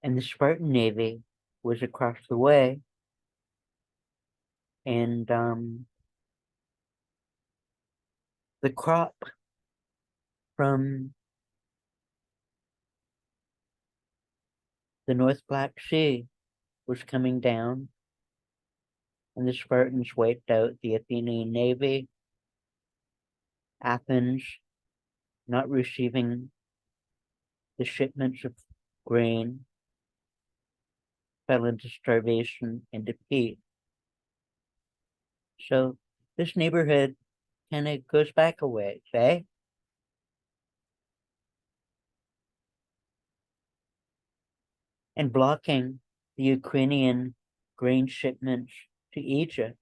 [SPEAKER 1] and the Spartan navy was across the way, and the crop from the North Black Sea was coming down, and the Spartans wiped out the Athenian navy. Athens, not receiving the shipments of grain, fell into starvation and defeat. So this neighborhood kind of goes back a ways, eh? And blocking the Ukrainian grain shipments to Egypt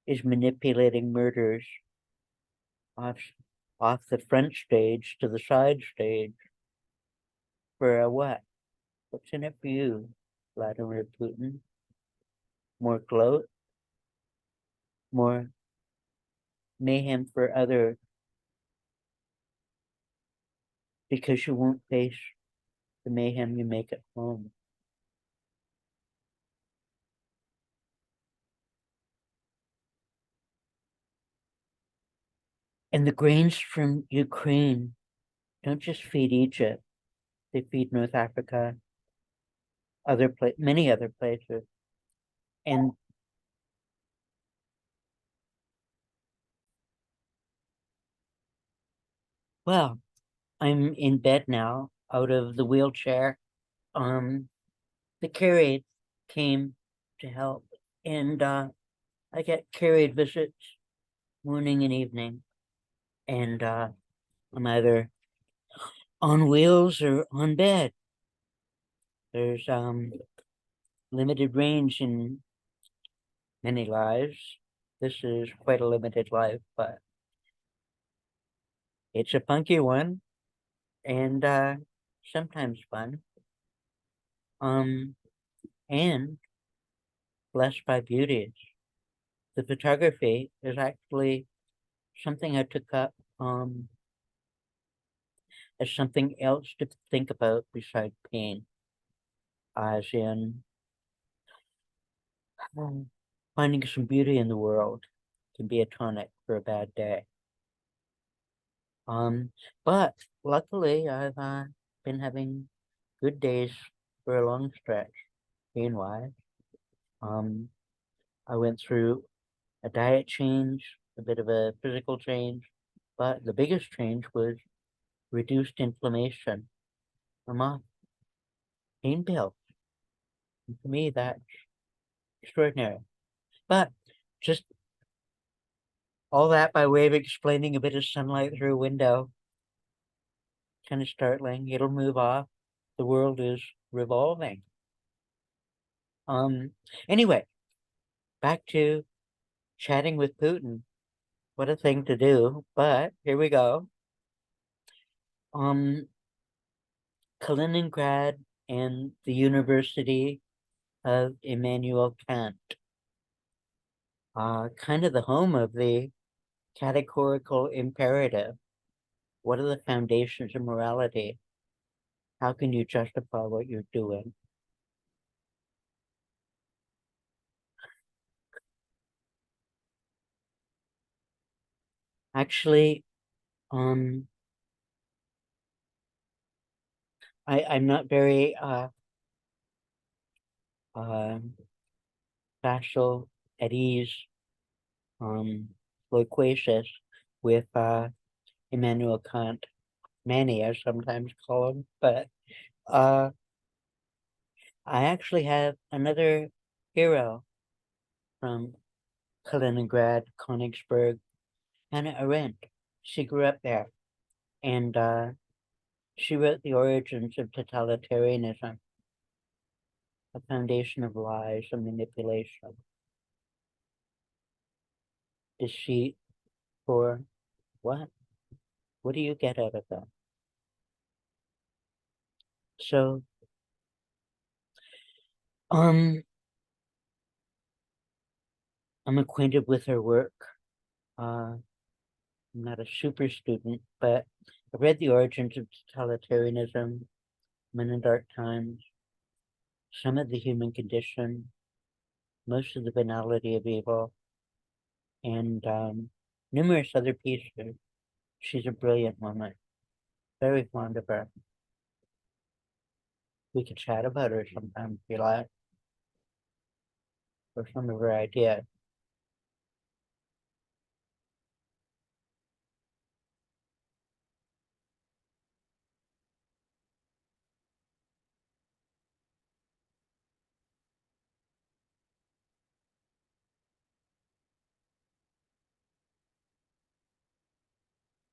[SPEAKER 1] is manipulating murders off, off the front stage to the side stage for a what? What's in it for you, Vladimir Putin? More gloat? More mayhem for others because you won't face the mayhem you make at home. And the grains from Ukraine don't just feed Egypt, they feed North Africa, many other places. And well, I'm in bed now, out of the wheelchair. The carried came to help, and I get carried visits morning and evening, and I'm either on wheels or on bed. There's limited range in many lives. This is quite a limited life, but it's a funky one and sometimes fun. Um, and blessed by beauties. The photography is actually something I took up as something else to think about beside pain, as in finding some beauty in the world can be a tonic for a bad day. But luckily I've been having good days for a long stretch, pain-wise. Um, I went through a diet change, a bit of a physical change, but the biggest change was reduced inflammation. I'm off pain pills. And for me, that's extraordinary. But just all that by way of explaining a bit of sunlight through a window, kind of startling. It'll move off. The world is revolving. Um, anyway, back to chatting with Putin. What a thing to do, but here we go. Um, Kaliningrad and the University of Immanuel Kant, kind of the home of the categorical imperative. What are the foundations of morality? How can you justify what you're doing? Actually, um, I'm not very uh facile at ease, um, loquacious with Immanuel Kant, Manny, I sometimes call him, but uh, I actually have another hero from Kaliningrad, Königsberg, Hannah Arendt. She grew up there, and she wrote The Origins of Totalitarianism, a foundation of lies and manipulation. Deceit for what? What do you get out of that? So, um, I'm acquainted with her work. I'm not a super student, but I read The Origins of Totalitarianism, Men in Dark Times, Some of the Human Condition, Most of the Banality of Evil, and numerous other pieces. She's a brilliant woman. Very fond of her. We could chat about her sometime if you like, or some of her ideas.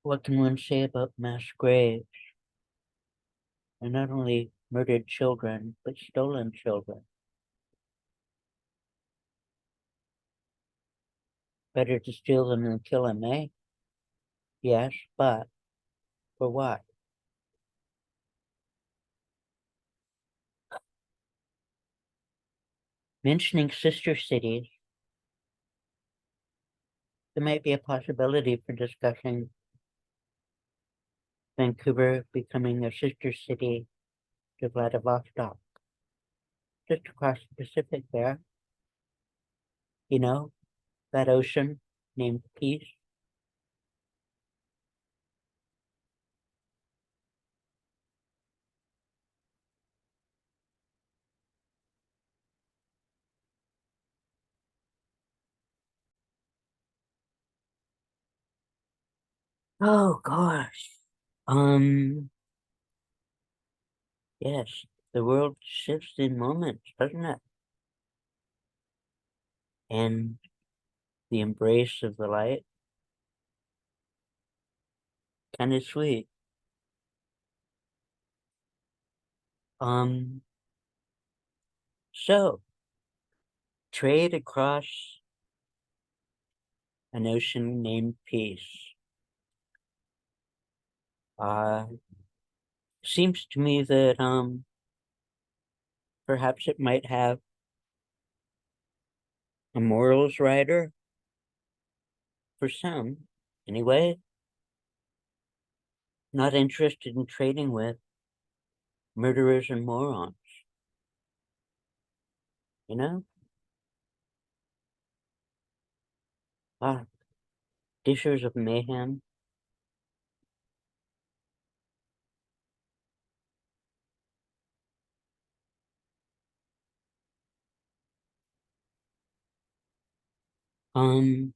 [SPEAKER 1] What can one say about mass graves? And not only murdered children, but stolen children. Better to steal them than kill them, eh? Yes, but for what? Mentioning sister cities, there might be a possibility for discussing Vancouver becoming a sister city to Vladivostok, just across the Pacific there. You know, that ocean named Peace. Oh gosh. Um, yes, the world shifts in moments, doesn't it? And the embrace of the light, kind of sweet. Um, so trade across an ocean named Peace. Uh, seems to me that perhaps it might have a morals rider for some, anyway. Not interested in trading with murderers and morons, you know? Ah, dishers of mayhem. Um,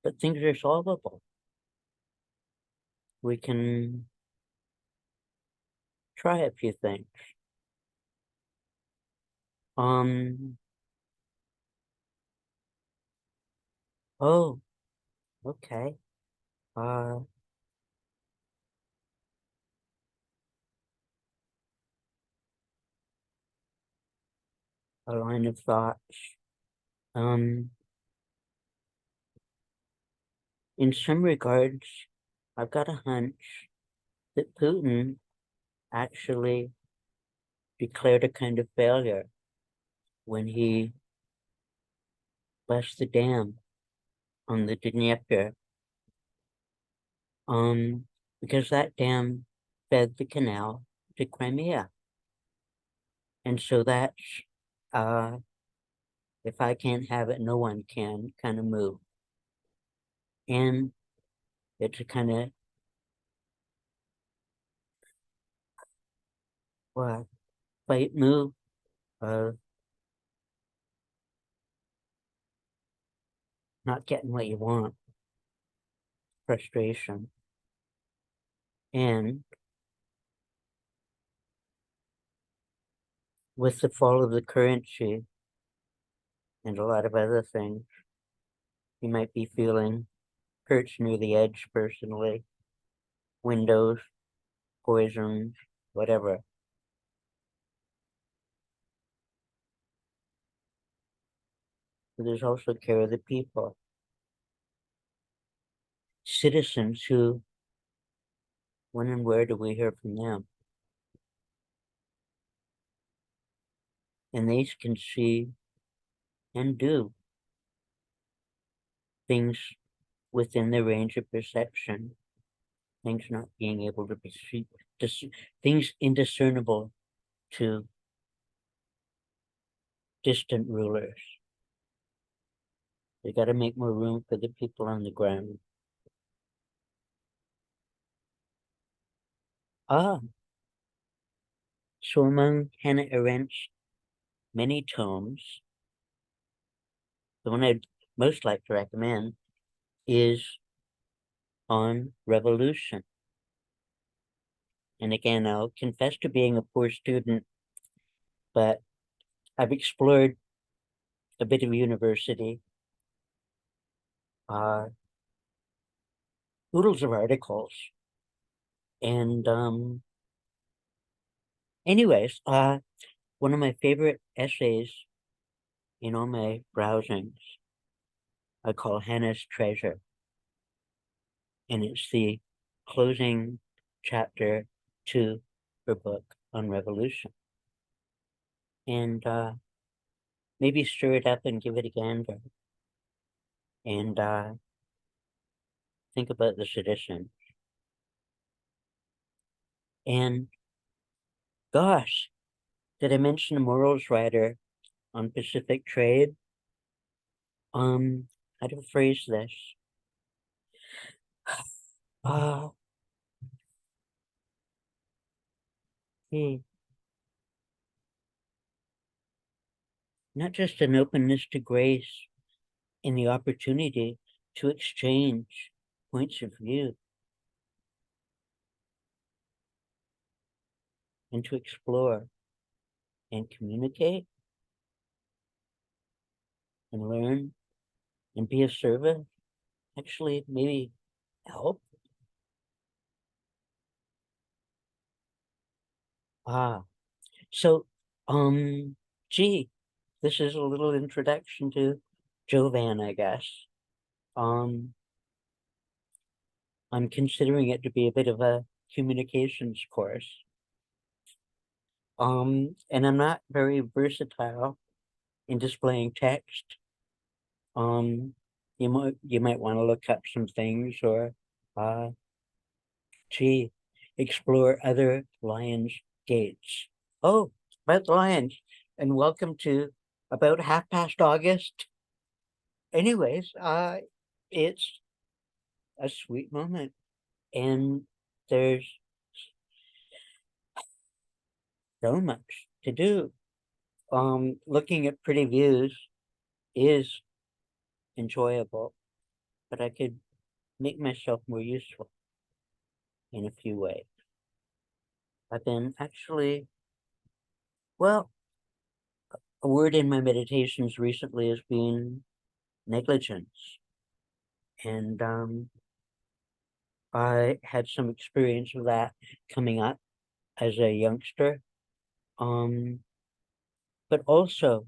[SPEAKER 1] but things are solvable. We can try a few things. Um, oh, okay. Uh, a line of thoughts. Um, in some regards, I've got a hunch that Putin actually declared a kind of failure when he bust the dam on the Dnieper, because that dam fed the canal to Crimea. And so that's, uh, if I can't have it, no one can kind of move. And it's a kind of, well, fight move of not getting what you want, frustration. And with the fall of the currency and a lot of other things, you might be feeling perched near the edge personally, windows, poisons, whatever. But there's also care of the people, citizens who, when and where do we hear from them? And they can see and do things within the range of perception, things not being able to be things indiscernible to distant rulers. They got to make more room for the people on the ground. Ah, so among Hannah Arendt's many tomes, the one I'd most like to recommend is on revolution. And again, I'll confess to being a poor student, but I've explored a bit of university, oodles of articles. And anyways, one of my favorite essays in all my browsings, I call Hannah's Treasure. And it's the closing chapter to her book on revolution. And maybe stir it up and give it a gander. And think about the sedition. And gosh, did I mention a morals writer on Pacific trade? How to phrase this? Uh, not just an openness to grace and the opportunity to exchange points of view and to explore and communicate and learn and be of service, actually maybe help. Ah, so, gee, this is a little introduction to Jovan, I guess. Um, I'm considering it to be a bit of a communications course. And I'm not very versatile in displaying text. You might want to look up some things or, uh, gee, explore other Lions Gates. Oh, about the Lions, and welcome to about August. Anyways, it's a sweet moment, and there's so much to do. Looking at pretty views is enjoyable, but I could make myself more useful in a few ways. I've been actually, well, a word in my meditations recently has been negligence. And I had some experience of that coming up as a youngster. But also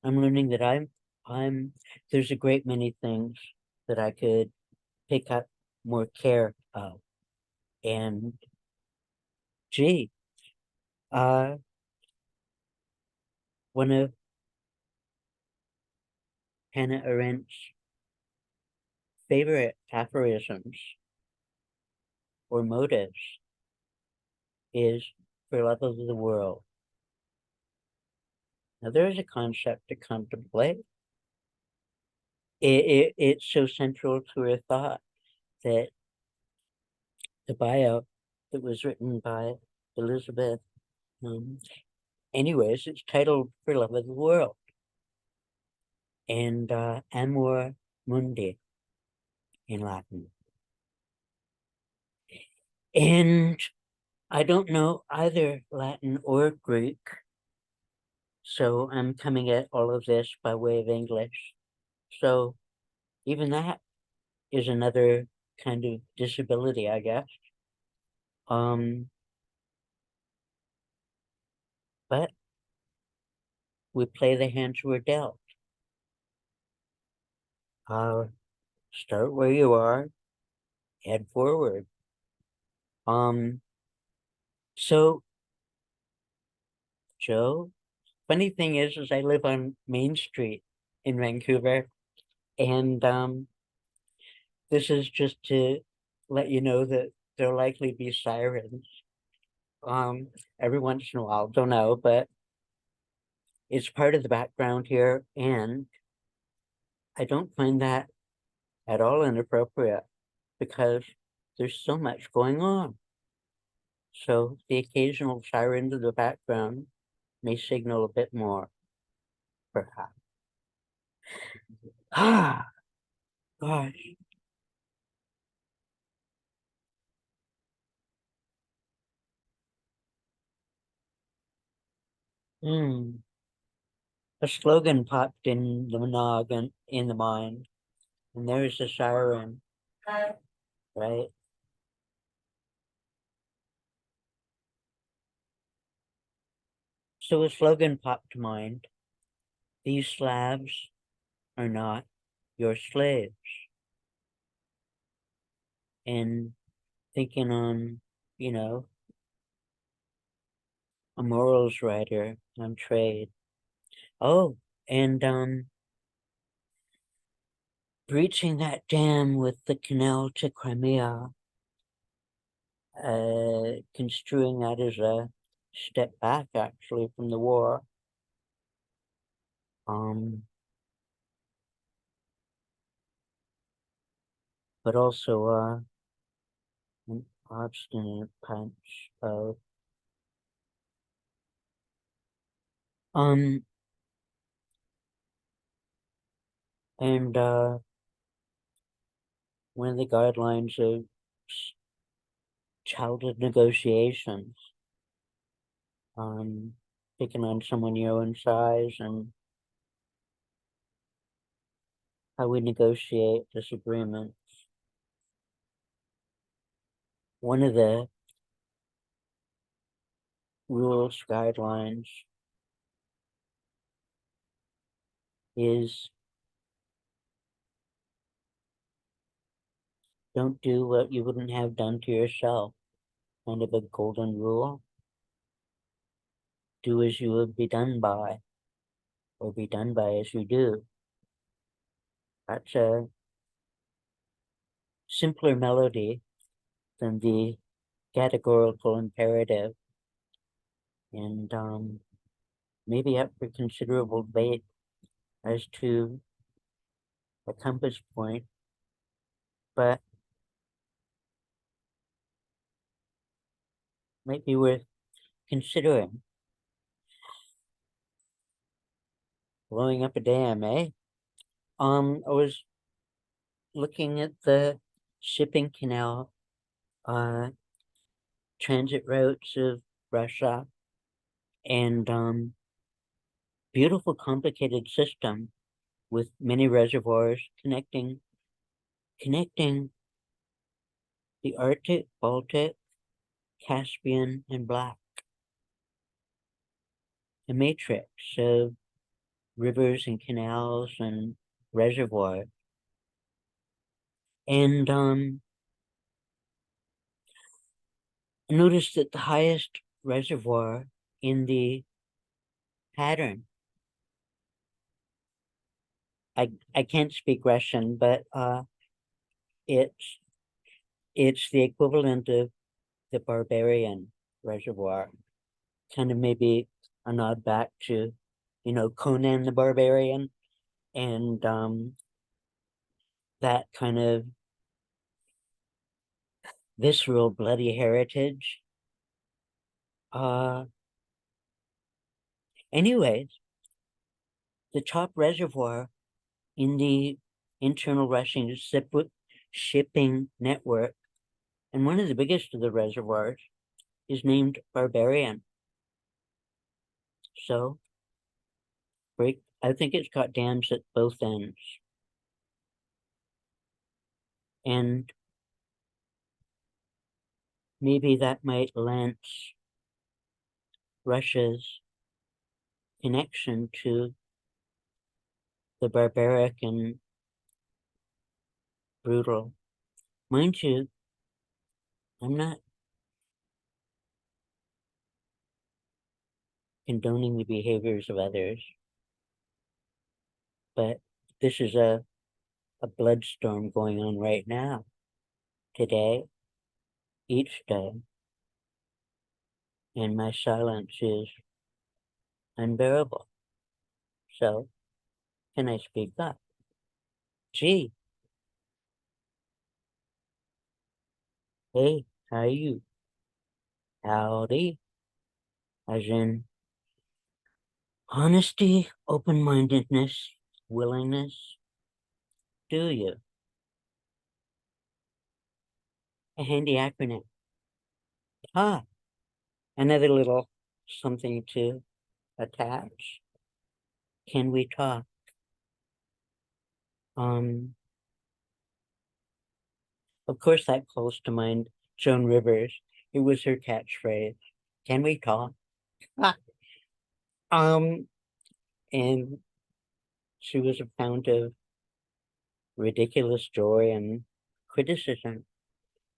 [SPEAKER 1] I'm learning that there's a great many things that I could pick up more care of. And gee, uh, one of Hannah Arendt's favorite aphorisms or motives is for love of the world. Now, there is a concept to contemplate. It's so central to her thought that the bio that was written by Elizabeth, anyways, it's titled For Love of the World. And Amor Mundi in Latin. And I don't know either Latin or Greek, so I'm coming at all of this by way of English. So even that is another kind of disability, I guess. But we play the hands we're dealt. Start where you are, head forward. So Joe, funny thing is I live on Main Street in Vancouver, and this is just to let you know that there'll likely be sirens. Every once in a while, don't know, but it's part of the background here, and I don't find that at all inappropriate because there's so much going on. So the occasional siren to the background may signal a bit more, perhaps. Ah, gosh. A slogan popped in the noggin, in the mind, and there's a siren, right? So a slogan popped to mind. These slabs are not your slaves. And thinking on, you know, a morals writer on trade. Oh, and breaching that dam with the canal to Crimea, construing that as a step back actually from the war. But also an obstinate punch of um and one of the guidelines of childhood negotiations, picking on someone your own size and how we negotiate disagreements. One of the rules guidelines is don't do what you wouldn't have done to yourself. Kind of a golden rule. Do as you would be done by, or be done by as you do. That's a simpler melody than the categorical imperative, and maybe up for considerable debate as to a compass point, but might be worth considering. Blowing up a dam, eh? I was looking at the shipping canal transit routes of Russia, and beautiful complicated system with many reservoirs connecting the Arctic, Baltic, Caspian, and Black. A matrix of rivers and canals and reservoirs. And I noticed that the highest reservoir in the pattern, I can't speak Russian, but It's it's the equivalent of the Barbarian Reservoir, kind of maybe a nod back to, Conan the Barbarian, and that kind of visceral bloody heritage. Uh, Anyways, the top reservoir in the internal Russian shipping network, and one of the biggest of the reservoirs, is named Barbarian. So, I think it's got dams at both ends. And maybe that might lance Russia's connection to the barbaric and brutal. Mind you, I'm not condoning the behaviors of others, but this is a bloodstorm going on right now, today, each day, and my silence is unbearable. So, can I speak up? Gee, hey, how are you? Howdy, as in honesty, open-mindedness, willingness. Do you? A handy acronym. Ah, another little something to attach. Can we talk? Um, of course that calls to mind Joan Rivers. It was her catchphrase. Can we talk? Ah. Um, and she was a fount of ridiculous joy and criticism.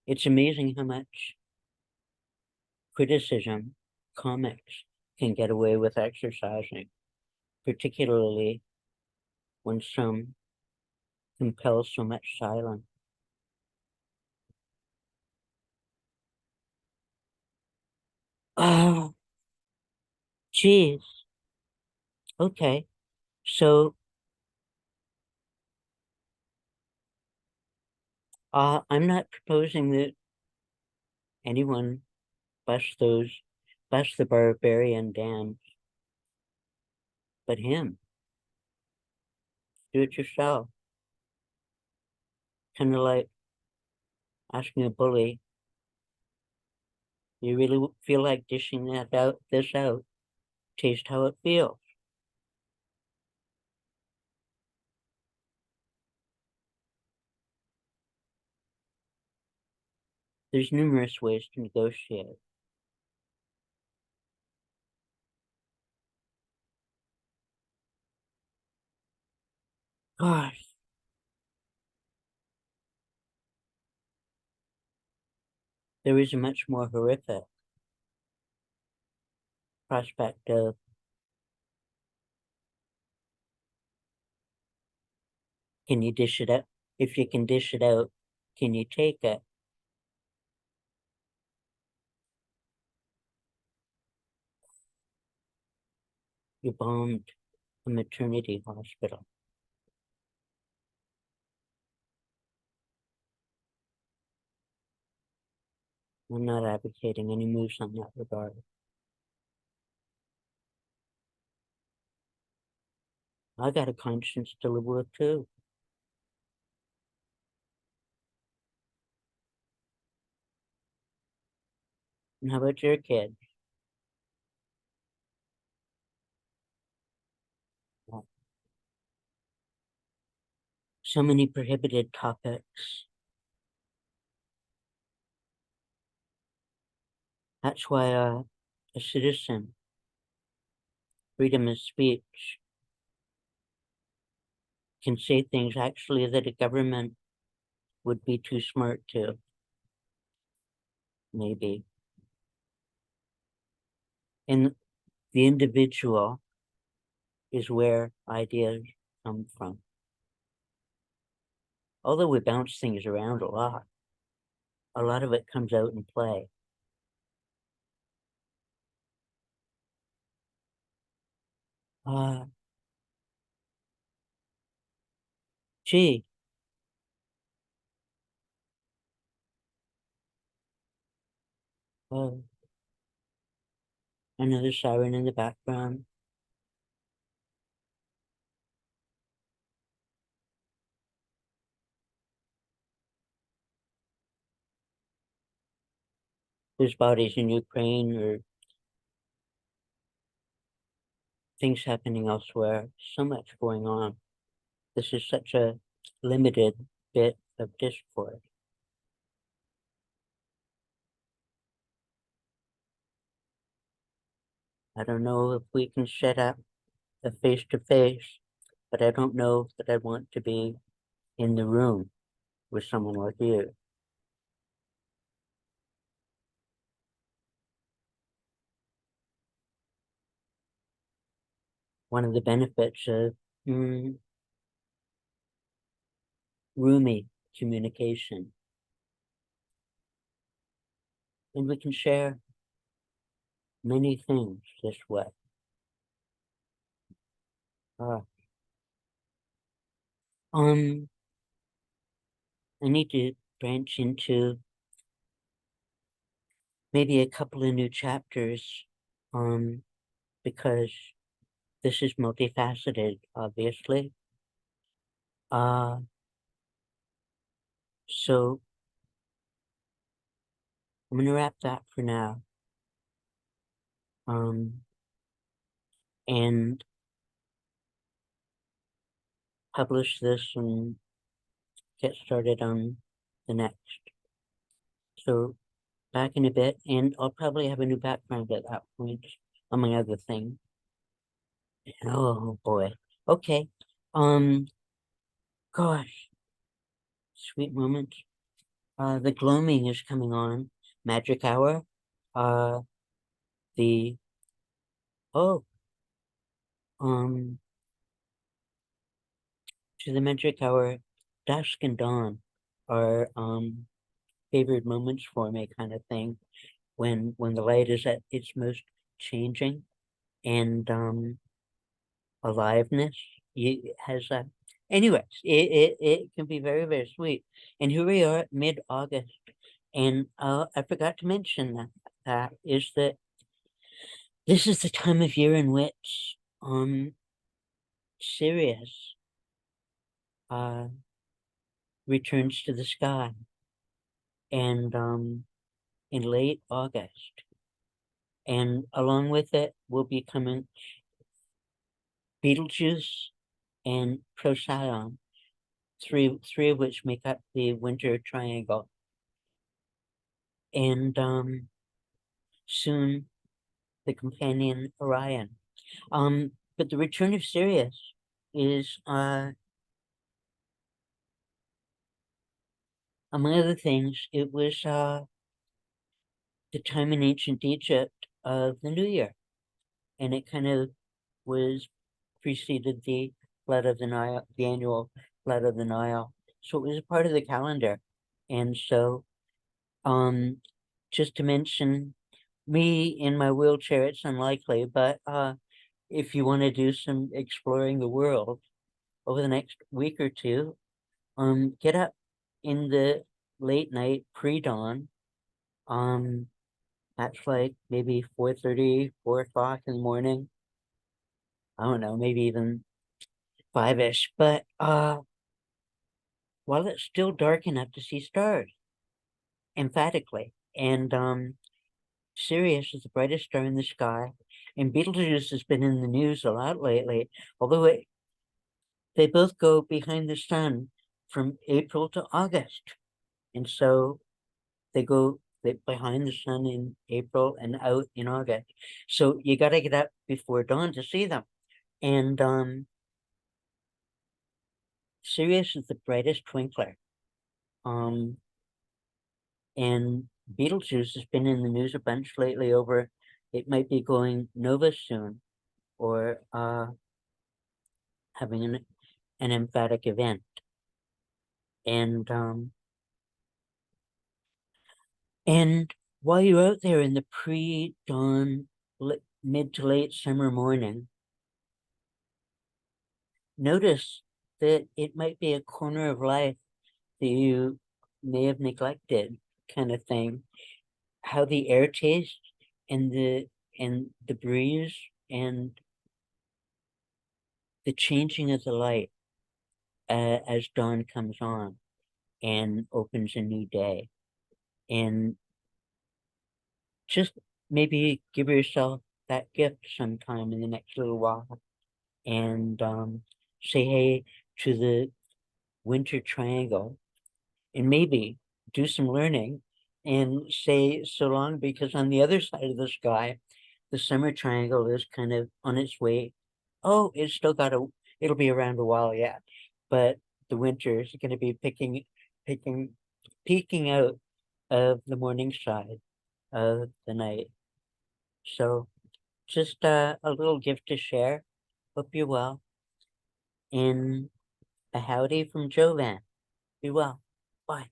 [SPEAKER 1] It's amazing how much criticism comics can get away with exercising, particularly when some compels so much silence. Oh, geez. Okay. So, I'm not proposing that anyone bust the barbarian dams, but him. Do it yourself. Kind of like asking a bully, you really feel like dishing this out, taste how it feels. There's numerous ways to negotiate. Gosh, there is a much more horrific prospect of, can you dish it out? If you can dish it out, can you take it? You bombed a maternity hospital. I'm not advocating any moves on that regard. I got a conscience to live with too. And how about your kid? So many prohibited topics. That's why a citizen, freedom of speech, can say things actually that a government would be too smart to, maybe. And the individual is where ideas come from. although we bounce things around a lot of it comes out in play. Uh, Gee, uh, another siren in the background. There's bodies in Ukraine or things happening elsewhere. So much going on. This is such a limited bit of discourse. I don't know if we can set up a face-to-face, but I don't know that I want to be in the room with someone like you. One of the benefits of mm, roomy communication, and we can share many things this way. Uh, um, I need to branch into maybe a couple of new chapters, because this is multifaceted, obviously. Uh, so I'm gonna wrap that for now. Um, and publish this and get started on the next. So back in a bit, and I'll probably have a new background at that point, among other things. Oh boy. Okay. Um, Gosh, sweet moment. The gloaming is coming on. Magic hour. Uh, the oh, um, to the magic hour, dusk and dawn are favorite moments for me, kind of thing. When the light is at its most changing and aliveness, it has a. Anyways, it can be very, very sweet. And here we are at mid-August, and I forgot to mention that is that this is the time of year in which Sirius uh returns to the sky, and in late August, and along with it will be coming Betelgeuse and Procyon, three of which make up the winter triangle. And soon the companion Orion. But the return of Sirius is among other things, it was the time in ancient Egypt of the New Year. And it kind of was preceded the flood of the Nile, the annual flood of the Nile. So it was a part of the calendar. And so just to mention me in my wheelchair, it's unlikely, but if you want to do some exploring the world over the next week or two, get up in the late night pre-dawn. That's like maybe 4:30, 4 o'clock in the morning. I don't know, maybe even five-ish, but while it's still dark enough to see stars, emphatically. And Sirius is the brightest star in the sky, and Betelgeuse has been in the news a lot lately, although they both go behind the sun from April to August. And so they behind the sun in April and out in August. So you got to get up before dawn to see them. And Sirius is the brightest twinkler. Um, and Betelgeuse has been in the news a bunch lately over it might be going nova soon, or having an emphatic event. And and while you're out there in the pre-dawn, mid to late summer morning, notice that it might be a corner of life that you may have neglected, kind of thing. How the air tastes and the breeze and the changing of the light as dawn comes on and opens a new day. And just maybe give yourself that gift sometime in the next little while and say hey to the winter triangle and maybe do some learning and say so long, because on the other side of the sky, the summer triangle is kind of on its way. Oh, it'll be around a while yet, but the winter is going to be picking, peeking out of the morning side of the night. So just a little gift to share. Hope you're well. And a howdy from Jovan. Be well. Bye.